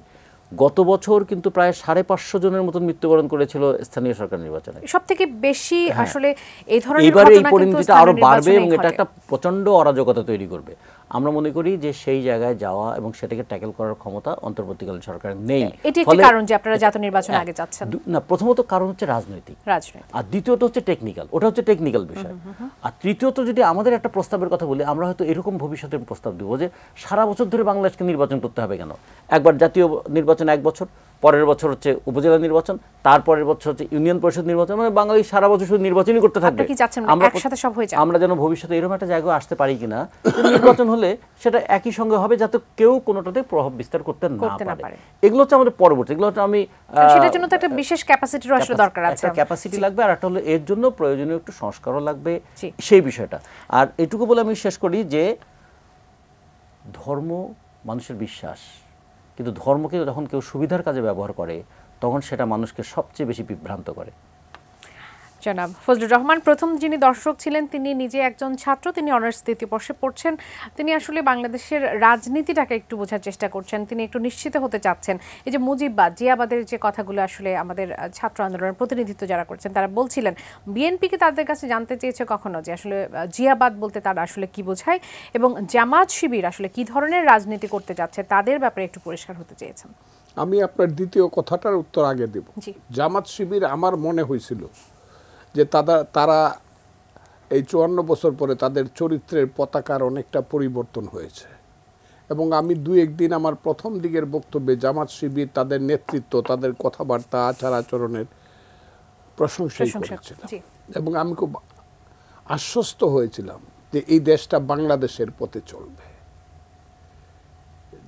S8: গত বছর কিন্তু প্রায় 550 জনের মতন মৃত্যুবরণ করেছিল স্থানীয় সরকার নির্বাচনে,
S1: সবথেকে বেশি। আসলে এই ধরনের
S8: এবারে এই পরিণতিটা আরো বাড়বে এবং এটা একটা প্রচন্ড অরাজকতা তৈরি করবে। আমরা মনে করি যে সেই জায়গায় যাওয়া এবং সেটাকে ট্যাকেল করার ক্ষমতা অন্তর্বর্তীকালীন সরকারের নেই।
S1: এটি একটি কারণ যে আপনারা জাতীয় নির্বাচন আগে যাচ্ছেন
S8: না। প্রথমত কারণ হচ্ছে রাজনৈতিক, আর দ্বিতীয়ত হচ্ছে টেকনিক্যাল, ওটা হচ্ছে টেকনিক্যাল বিষয়। আর তৃতীয়ত যদি আমাদের একটা প্রস্তাবের কথা বলি, আমরা হয়তো এরকম ভবিষ্যতে প্রস্তাব দেব যে সারা বছর ধরে বাংলাদেশকে নির্বাচন করতে হবে কেন? একবার জাতীয় নির্বাচন 1 বছর, পরের বছর হচ্ছে উপজেলা নির্বাচন, তারপরের বছর হচ্ছে ইউনিয়ন পরিষদ নির্বাচন, মানে বাঙালি সারা বছর শুধু নির্বাচনই করতে থাকবে। আমরা যেন ভবিষ্যতে এরকম একটা জায়গায় আসতে পারি কিনা, নির্বাচন হলে সেটা একই সঙ্গে হবে যাতে কেউ কোনোটাতে প্রভাব বিস্তার করতে না পারে। এগুলো হচ্ছে আমাদের পরবর্তী, এগুলো হচ্ছে আমি
S1: সেটার জন্য তো একটা বিশেষ ক্যাপাসিটির আসলে দরকার আছে,
S8: একটা ক্যাপাসিটি লাগবে, আর একটা হলো এর জন্য প্রয়োজনীয় একটু সংস্কারও লাগবে, সেই বিষয়টা। আর এটুকু বলে আমি শেষ করি যে ধর্ম মানুষের বিশ্বাস, কিন্তু ধর্মকে যখন কেউ সুবিধার কাজে ব্যবহার করে তখন সেটা মানুষকে সবচেয়ে বেশি বিভ্রান্ত করে।
S1: জনাব ফজলুর রহমান প্রথম যিনি দর্শক ছিলেন, তিনি নিজে একজন ছাত্র, তিনি অনার্স 2য় বর্ষে পড়ছেন। তিনি আসলে বাংলাদেশের রাজনীতিটাকে একটু বোঝার চেষ্টা করছেন, তিনি একটু নিশ্চিত হতে চাচ্ছেন। এই যে মুজিববাদ, জিয়াবাদের যে কথাগুলো আসলে আমাদের ছাত্র আন্দোলনের প্রতিনিধিত্ব যারা করছেন তারা বলছিলেন, বিএনপিকে তাদের কাছে জানতে চেয়েছে কখনো যে আসলে জিয়াবাদ বলতে তারা আসলে কি বোঝায়, এবং জামাত শিবির আসলে কি ধরনের রাজনীতি করতে যাচ্ছে তাদের ব্যাপারে একটু পরিষ্কার হতে চেয়েছেন।
S2: আমি আপনার দ্বিতীয় কথাটার উত্তর আগে দেব। জামাত শিবির আমার মনে হয়েছিল যে তারা এই 54 বছর পরে তাদের চরিত্রের পতাকার অনেকটা পরিবর্তন হয়েছে, এবং আমি 2-1 দিন আমার প্রথম দিকের বক্তব্যে জামাত শিবির তাদের নেতৃত্ব, তাদের কথাবার্তা, আচার আচরণের প্রশংসাই করেছিলাম, এবং আমি খুব আশ্বস্ত হয়েছিলাম যে এই দেশটা বাংলাদেশের পথে চলবে।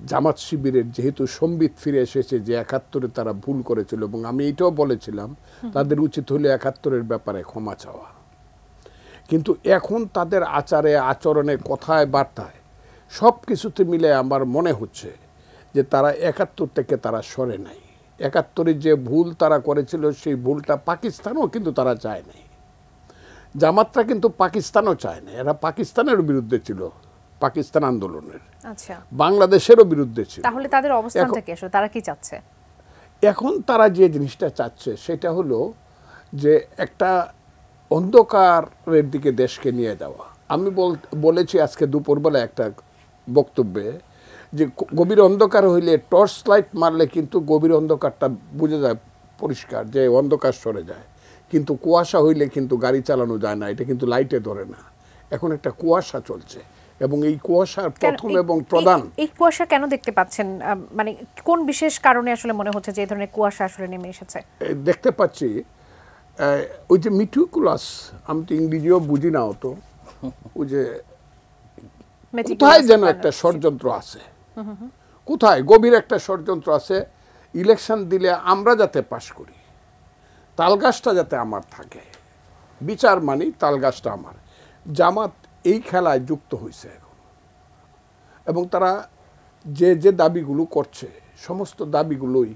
S2: জামাত শিবিরের যেহেতু সম্বিত ফিরে এসেছে যে ৭১-এ তারা ভুল করেছিল, এবং আমি এটাও বলেছিলাম তাদের উচিত হলে ৭১-এর ব্যাপারে ক্ষমা চাওয়া, কিন্তু এখন তাদের আচারে আচরণে কথায় বার্তায় সব কিছুতে মিলে আমার মনে হচ্ছে যে তারা ৭১ থেকে তারা সরে নাই। ৭১-এ যে ভুল তারা করেছিল সেই ভুলটা পাকিস্তানও কিন্তু তারা চায় নাই, জামাতরা কিন্তু পাকিস্তানও চায় না, এরা পাকিস্তানের বিরুদ্ধে ছিল, পাকিস্তান আন্দোলনের,
S1: আচ্ছা,
S2: বাংলাদেশেরও বিরুদ্ধে ছিল।
S1: তাহলে তাদের অবস্থান থেকে আসলে তারা কি চাচ্ছে?
S2: এখন তারা যে জিনিসটা চাচ্ছে সেটা হলো যে একটা অন্ধকারের দিকে দেশকে নিয়ে যাওয়া। আমি বলেছি আজকে দুপুরবেলা একটা বক্তব্যে যে গভীর অন্ধকার হইলে টর্চ লাইট মারলে কিন্তু গভীর অন্ধকারটা বুঝে যায় পরিষ্কার, যে অন্ধকার সরে যায়, কিন্তু কুয়াশা হইলে কিন্তু গাড়ি চালানো যায় না, এটা কিন্তু লাইটে ধরে না। এখন একটা কুয়াশা চলছে, এবং এই কুয়াশার প্রথম এবং প্রধান,
S1: এই কুয়াশা কেন দেখতে পাচ্ছেন, মানে কোন বিশেষ কারণে আসলে মনে হচ্ছে যে এই ধরনের কুয়াশা আসলে নেমে এসেছে?
S2: দেখতে পাচ্ছি ওই যে মিটিকুলাস, আমি তো ইংরেজিও বুঝি না অত, ওই যে কোথায় যেন একটা ষড়যন্ত্র আছে, কোথায় গভীর একটা ষড়যন্ত্র আছে, ইলেকশন দিলে আমরা যাতে পাশ করি, তালগাছটা যাতে আমার থাকে, বিচার মানি তালগাছটা আমার। জামাত এই খেলায় যুক্ত হয়েছে এখন, এবং তারা যে যে দাবিগুলো করছে সমস্ত দাবিগুলোই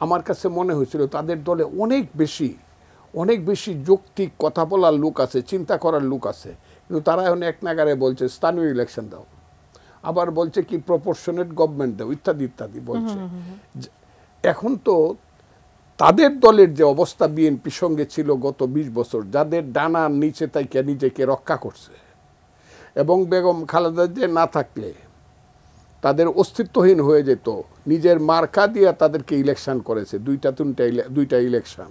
S2: আমার কাছে মনে হয়েছিল তাদের দলে অনেক বেশি যৌক্তিক কথা বলার লোক আছে, চিন্তা করার লোক আছে, কিন্তু তারা এখন এক নাগারে বলছে স্থানীয় ইলেকশন দাও, আবার বলছে কি প্রপোর্শনেট গভর্নমেন্ট দাও, ইত্যাদি ইত্যাদি বলছে। এখন তো তাদের দলের যে অবস্থা বিএনপি সঙ্গে ছিল গত ২০ বছর, যাদের ডানার নিচে তাইকে নিজেকে রক্ষা করছে, এবং বেগম খালেদা যে না থাকলে তাদের অস্তিত্বহীন হয়ে যেত, নিজের মার্কা দিয়ে তাদেরকে ইলেকশন করেছে, দুইটা ইলেকশন,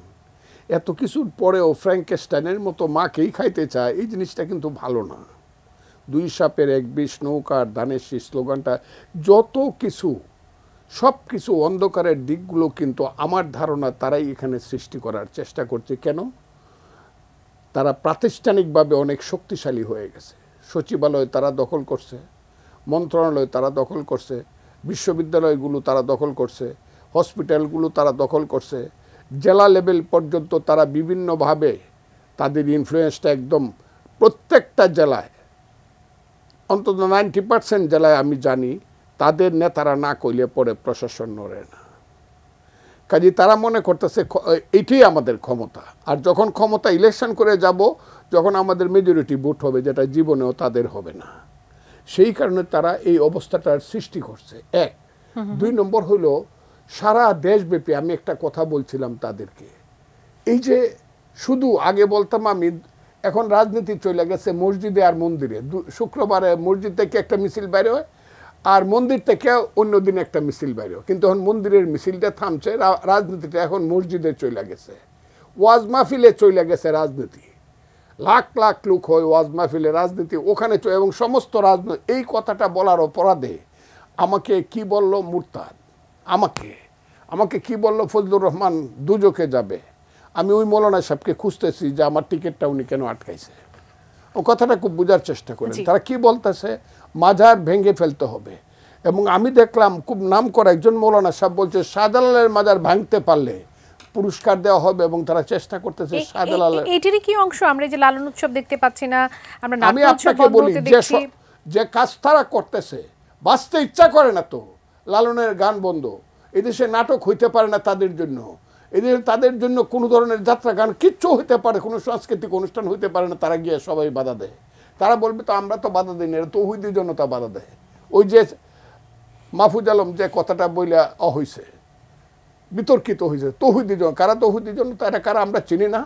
S2: এত কিছুর পরেও ফ্র্যাঙ্কেস্টাইনের মতো মাকেই খাইতে চায়, এই জিনিসটা কিন্তু ভালো না। ২ সাপের ১ বিষ, নৌকার ধানের শীষ স্লোগানটা যত কিছু, সব কিছু অন্ধকারের দিকগুলো কিন্তু আমার ধারণা তারাই এখানে সৃষ্টি করার চেষ্টা করছে। কেন? তারা প্রাতিষ্ঠানিকভাবে অনেক শক্তিশালী হয়ে গেছে, সচিবালয় তারা দখল করছে, মন্ত্রণালয় তারা দখল করছে, বিশ্ববিদ্যালয়গুলো তারা দখল করছে, হসপিটালগুলো তারা দখল করছে, জেলা লেভেল পর্যন্ত তারা বিভিন্নভাবে তাদের ইনফ্লুয়েন্সটা একদম প্রত্যেকটা জেলায়, অন্তত 90% জেলায় আমি জানি তাদের নেতারা না কইলে পরে প্রশাসন নড়ে না। কাজে তারা মনে করতেছে এটাই আমাদের ক্ষমতা, আর যখন ক্ষমতা ইলেকশন করে যাব, যখন আমাদের মেজরিটি ভোট হবে, যেটা জীবনেও তাদের হবে না, সেই কারণে তারা এই অবস্থাটার সৃষ্টি করছে। ১ ২ নম্বর হলো সারা দেশব্যাপী আমি একটা কথা বলছিলাম তাদেরকে, এই যে শুধু আগে বলতাম আমি, এখন রাজনীতি চলে গেছে মসজিদে আর মন্দিরে, শুক্রবারে মসজিদ থেকে একটা মিছিল বাইরে হয়, আর মন্দির থেকে অন্য দিন একটা মিছিল বাইরে হয়, কিন্তু এখন মন্দিরের মিছিলটা থামছে, রাজনীতিটা এখন মসজিদে চলে গেছে, ওয়াজ মাহফিলে চলে গেছে রাজনীতি, লাখ লাখ লোক হয় ওয়াজ মাহফিলে, রাজনীতি ওখানে এবং সমস্ত রাজনীতি। এই কথাটা বলার অপরাধে আমাকে কি বলল মুরতাদ, আমাকে কি বলল ফজলুর রহমান দুজকে যাবে। আমি ওই মৌলানা সাহেবকে খুঁজতেছি যে আমার টিকিটটা উনি কেন আটকাইছে, ও কথাটা খুব বোঝার চেষ্টা করেন তারা কি বলতেছে, মাজার ভেঙে ফেলতে হবে। এবং আমি দেখলাম খুব নাম করা একজন মৌলানা সাহেব বলছে শাহজালালের মাজার ভাঙতে পারলে পুরস্কার দেওয়া হবে, এবং তারা চেষ্টা করতেছে শাহজালালের।
S1: এটারই কি অংশ আমরা যে লালন উৎসব দেখতে পাচ্ছি না, আমরা
S2: আমি আপনাকে বলি যে কাজ তারা করতেছে, বাঁচতে ইচ্ছা করে না তো, লালনের গান বন্ধ, এদেশে নাটক হইতে পারে না তাদের জন্য, তাদের জন্য কোনো ধরনের যাত্রা গান কিচ্ছু হইতে পারে, কোনো সাংস্কৃতিক অনুষ্ঠান হইতে পারে না, তারা গিয়ে সবাই বাধা দেয়। তারা বলবে তো আমরা তো বাধা দিই না, এটা তৌহিদি জনতা বাধা দেয়। ওই যে মাহফুজ আলম যে কথাটা বইলা হইছে, বিতর্কিত হয়েছে, তৌহিদি জনতা, কারা তৌহিদি জনতা, এটা কারা আমরা চিনি না।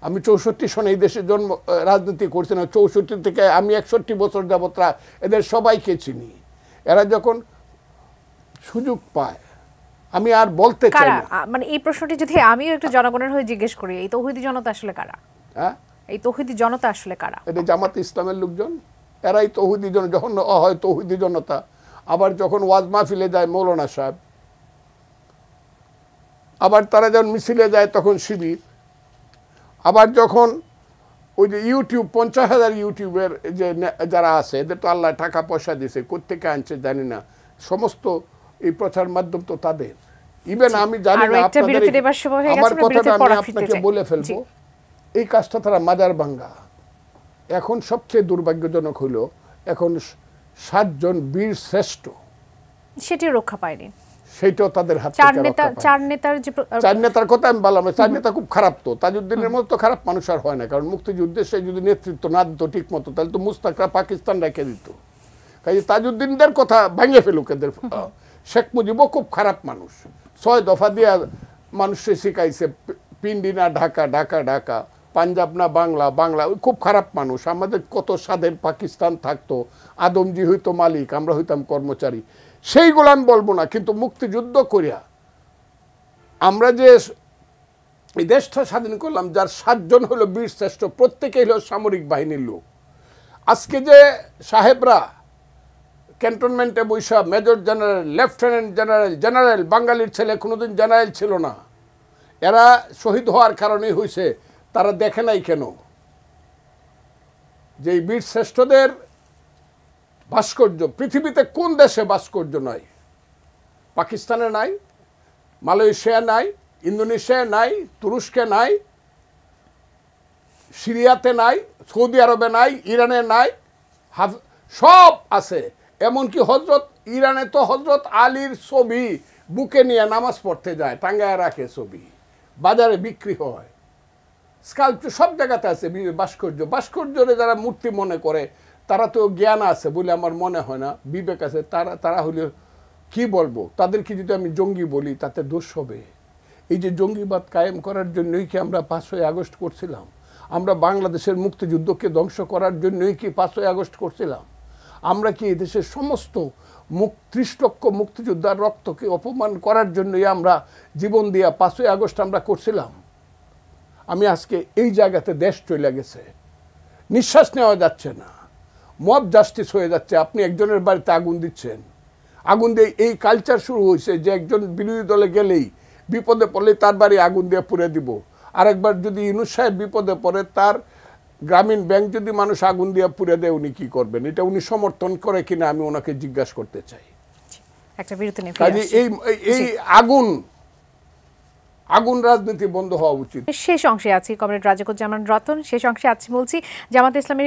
S2: আমি 64 সনে এই দেশে জন্ম রাজনীতি করছি না, 64 থেকে আমি 61 বছর যাবত এদের সবাইকে চিনি। এরা যখন সুযোগ পায়, আমি আর বলতে চাই না,
S1: মানে এই প্রশ্নটি যদি আমিও একটু জনগণের হয়ে জিজ্ঞেস করি, এই তৌহিদি জনতা আসলে কারা?
S2: হ্যাঁ,
S1: এই তৌহিদি জনতা আসলে কারা?
S2: এটা জামাত ইসলামের লোকজন, এরাই তৌহিদি জনতা। যখন হয় তৌহিদি জনতা, আবার যখন ওয়াজ মাহফিলে যায় মৌলানা সাহেব, আবার তারা যখন মিছিলে যায় তখন শিবির, আবার যখন ওই যে ইউটিউব 50,000 ইউটিউবের যে যারা আছে, এদের তো আল্লাহ টাকা পয়সা দিয়েছে, কোত্থেকে আনছে জানি না, সমস্ত এই প্রচার মাধ্যম তো তাদের। ইভেন আমি জানি না
S1: আমার
S2: কথাটা আমি আপনাকে বলে ফেলবো, এই কাজটা তারা মাজার ভাঙ্গা। এখন সবচেয়ে দুর্ভাগ্যজনক হলো এখন 7 জন বীর শ্রেষ্ঠ
S1: সেটি রক্ষা পায়নি,
S2: সেইটাও তাদের হাতে। চার নেতার কথা আমি বললাম, 4 নেতা খুব খারাপ। তো তাজউদ্দিনের মতো তো খারাপ মানুষ আর হয় না, কারণ মুক্তিযুদ্ধে সে যদি নেতৃত্ব না দিত ঠিক মতো তাহলে তো মুস্তাকরা পাকিস্তান রেখে দিত। কাজে তাজউদ্দিনদের কথা ভাঙে ফেলুক এদের। শেখ মুজিবও খুব খারাপ মানুষ, 6 দফা দিয়া মানুষে শিখাইছে পিন্ডি না ঢাকা, ঢাকা ঢাকা, পাঞ্জাব না বাংলা, বাংলা। খুব খারাপ মানুষ। আমাদের কত স্বাধীন পাকিস্তান থাকতো, আদমজি হইতো মালিক, আমরা হইতাম কর্মচারী। সেইগুলো আমি বলবো না, কিন্তু মুক্তিযুদ্ধ করিয়া আমরা যে এই দেশটা স্বাধীন করলাম, যার 7 জন হলো বীর শ্রেষ্ঠ, প্রত্যেকেই হলো সামরিক বাহিনীর লোক। আজকে যে সাহেবরা ক্যান্টনমেন্টে বৈশা major general, lieutenant general, general, বাঙালির ছেলে কোনোদিন জেনারেল ছিল না, এরা শহীদ হওয়ার কারণেই হয়েছে। তারা দেখে নাই কেন যে এই বীর শ্রেষ্ঠদের ভাস্কর্য পৃথিবীতে কোন দেশে ভাস্কর্য নাই? পাকিস্তানে নাই, মালয়েশিয়া নাই, ইন্দোনেশিয়া নাই, তুরস্কে নাই, সিরিয়াতে নাই, সৌদি আরবে নাই, ইরানে নাই, সব আছে। এমনকি ইরানে তো হজরত আলীর ছবি বুকে নিয়ে নামাজ পড়তে যায়, টাঙ্গায় রাখে ছবি, বাজারে বিক্রি হয়। স্কাল্পচার সব জায়গাতে আছে ভাস্কর্যরে যারা মূর্তি মনে করে তারা তো জ্ঞান আছে বলে আমার মনে হয় না, বিবেক আছে। তারা হলে কি বলবো, তাদেরকে যদি আমি জঙ্গি বলি তাতে দোষ হবে। এই যে জঙ্গিবাদ কায়েম করার জন্যই কি আমরা 5ই আগস্ট করছিলাম? আমরা বাংলাদেশের মুক্তিযুদ্ধকে ধ্বংস করার জন্যই কি 5ই আগস্ট করছিলাম? আমরা কি এই দেশের সমস্ত 30 লক্ষ মুক্তিযোদ্ধার রক্তকে অপমান করার জন্যই আমরা জীবন দিয়া 5ই আগস্ট আমরা করছিলাম? আমি আজকে এই জায়গাতে দেশ চলে গেছে, নিঃশ্বাস নেওয়া যাচ্ছে না, মব জাস্টিস হয়ে যাচ্ছে। আপনি একজনের বাড়িতে আগুন দিচ্ছেন, আগুন দিয়ে এই কালচার শুরু হয়েছে যে একজন বিরোধী দলে গেলেই বিপদে পড়লে তার বাড়ি আগুন দিয়ে পুড়ে দিব। আরেকবার যদি ইউনূস সাহেব বিপদে পড়ে, তার গ্রামীণ ব্যাংক যদি মানুষ আগুন দিয়ে পুড়ে দেয়, উনি কি করবেন? এটা উনি সমর্থন করে কিনা আমি ওনাকে জিজ্ঞাসা করতে চাই। এই আগুন রাজনীতি বন্ধ হওয়া উচিত।
S1: শেষ অংশে আছি কমরেড রাজিকুজ্জামান রতন, শেষ অংশে আছি বলছি জামায়াতে ইসলামী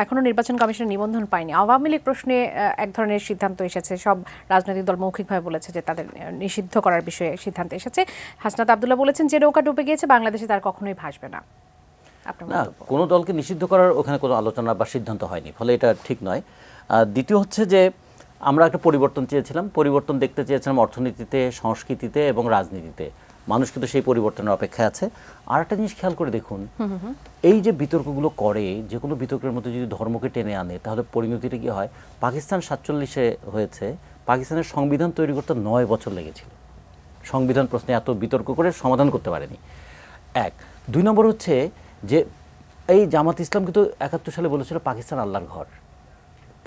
S1: এখনো নির্বাচন কমিশনের নিবন্ধন পায়নি। আওয়ামী লীগ প্রশ্নে এক ধরনের সিদ্ধান্ত এসেছে, সব রাজনৈতিক দল মৌখিকভাবে বলেছে যে তাদের নিষিদ্ধ করার বিষয়ে সিদ্ধান্ত এসেছে। হাসনাত আব্দুল্লাহ বলেছেন যে নৌকা ডুবে গিয়েছে, বাংলাদেশে তার কখনোই ভাসবে না।
S8: না, কোনো দলকে নিষিদ্ধ করার ওখানে কোনো আলোচনা বা সিদ্ধান্ত হয়নি, ফলে এটা ঠিক নয়। দ্বিতীয় হচ্ছে যে আমরা একটা পরিবর্তন চেয়েছিলাম, পরিবর্তন দেখতে চেয়েছিলাম অর্থনীতিতে, সংস্কৃতিতে এবং রাজনীতিতে। মানুষ কিন্তু সেই পরিবর্তনের অপেক্ষায় আছে। আর একটা জিনিস খেয়াল করে দেখুন, এই যে বিতর্কগুলো করে, যে কোনো বিতর্কের মধ্যে যদি ধর্মকে টেনে আনে তাহলে পরিণতিটা কি হয়? পাকিস্তান 47-এ হয়েছে, পাকিস্তানের সংবিধান তৈরি করতে 9 বছর লেগেছিল। সংবিধান প্রশ্নে এত বিতর্ক করে সমাধান করতে পারেনি। 1। 2 নম্বর হচ্ছে যে এই জামাত ইসলাম কিন্তু 71 সালে বলেছিল পাকিস্তান আল্লাহর ঘর,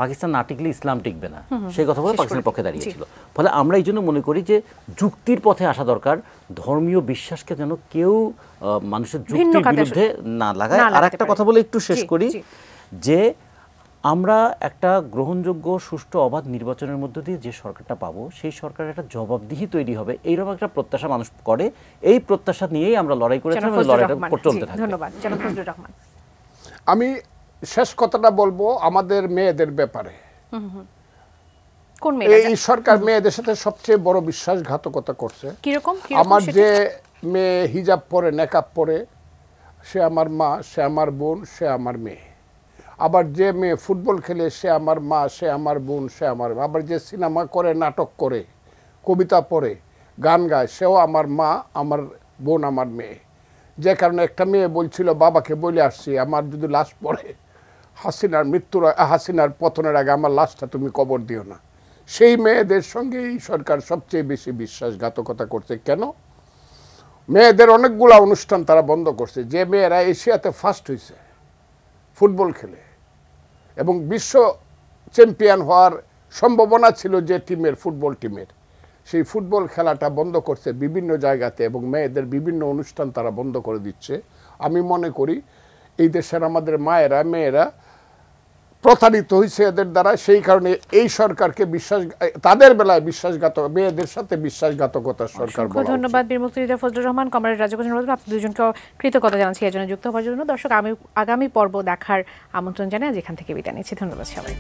S8: পাকিস্তান না টিকলে ইসলাম টিকবে না, সেই কথা বলে পাকিস্তানের পক্ষে দাঁড়িয়েছিল। ফলে আমরা এই জন্য মনে করি যে যুক্তির পথে আসা দরকার, ধর্মীয় বিশ্বাসকে যেন কেউ মানুষের যুক্তির বিরুদ্ধে না লাগায়। আর একটা কথা বলে একটু শেষ করি, যে আমরা একটা গ্রহণযোগ্য সুষ্ঠু অবাধ নির্বাচনের মধ্য দিয়ে যে সরকারটা পাবো, সেই সরকারের একটা জবাবদিহি তৈরি হবে, এইরকম একটা প্রত্যাশা মানুষ করে। এই প্রত্যাশা নিয়েই আমরা লড়াই করেছিলাম, লড়াইটা চলতে থাকবে।
S1: ধন্যবাদ জনাব ফজলুর রহমান।
S2: আমি শেষ কথাটা বলবো আমাদের মেয়েদের ব্যাপারে। এই সরকার মেয়েদের সাথে সবচেয়ে বড় বিশ্বাসঘাতকতা করছে। আমার যে মেয়ে হিজাব পরে, নেকাব পরে, সে আমার মা, সে আমার বোন, সে আমার মেয়ে। আবার যে মেয়ে ফুটবল খেলে, সে আমার মা, সে আমার বোন, সে আমার। আবার যে সিনেমা করে, নাটক করে, কবিতা পড়ে, গান গায়, সেও আমার মা, আমার বোন, আমার মেয়ে। যে কারণে একটা মেয়ে বলছিল বাবাকে বলে আসছি, আমার যদি লাশ পড়ে হাসিনার পতনের আগে আমার লাশটা তুমি কবর দিও না। সেই মেয়েদের সঙ্গে এই সরকার সবচেয়ে বেশি বিশ্বাসঘাতকতা করছে। কেন? মেয়েদের অনেকগুলা অনুষ্ঠান তারা বন্ধ করছে। যে মেয়েরা এশিয়াতে ফার্স্ট হয়েছে ফুটবল খেলে এবং বিশ্ব চ্যাম্পিয়ন হওয়ার সম্ভাবনা ছিল যে টিমের, ফুটবল টিমের, সেই ফুটবল খেলাটা বন্ধ করছে বিভিন্ন জায়গাতে, এবং মেয়েদের বিভিন্ন অনুষ্ঠান তারা বন্ধ করে দিচ্ছে। আমি মনে করি এই দেশের আমাদের মায়েরা, মেয়েরা প্রতারিত হয়েছে এদের দ্বারা, সেই কারণে এই সরকারকে তাদের বেলায় মেয়েদের সাথে বিশ্বাসঘাতকতার সরকার বলা উচিত।
S1: ধন্যবাদ বীর মুক্তিযোদ্ধা ফজলুর রহমান, কমরেড রাজা হোসেন। আপনি দুজনকে কৃতজ্ঞতা জানাচ্ছি এর জন্য যুক্ত হওয়ার জন্য। দর্শক, আমি আগামী পর্ব দেখার আমন্ত্রণ জানাই, যেখান থেকে বিদায় নিচ্ছি। ধন্যবাদ সবাই।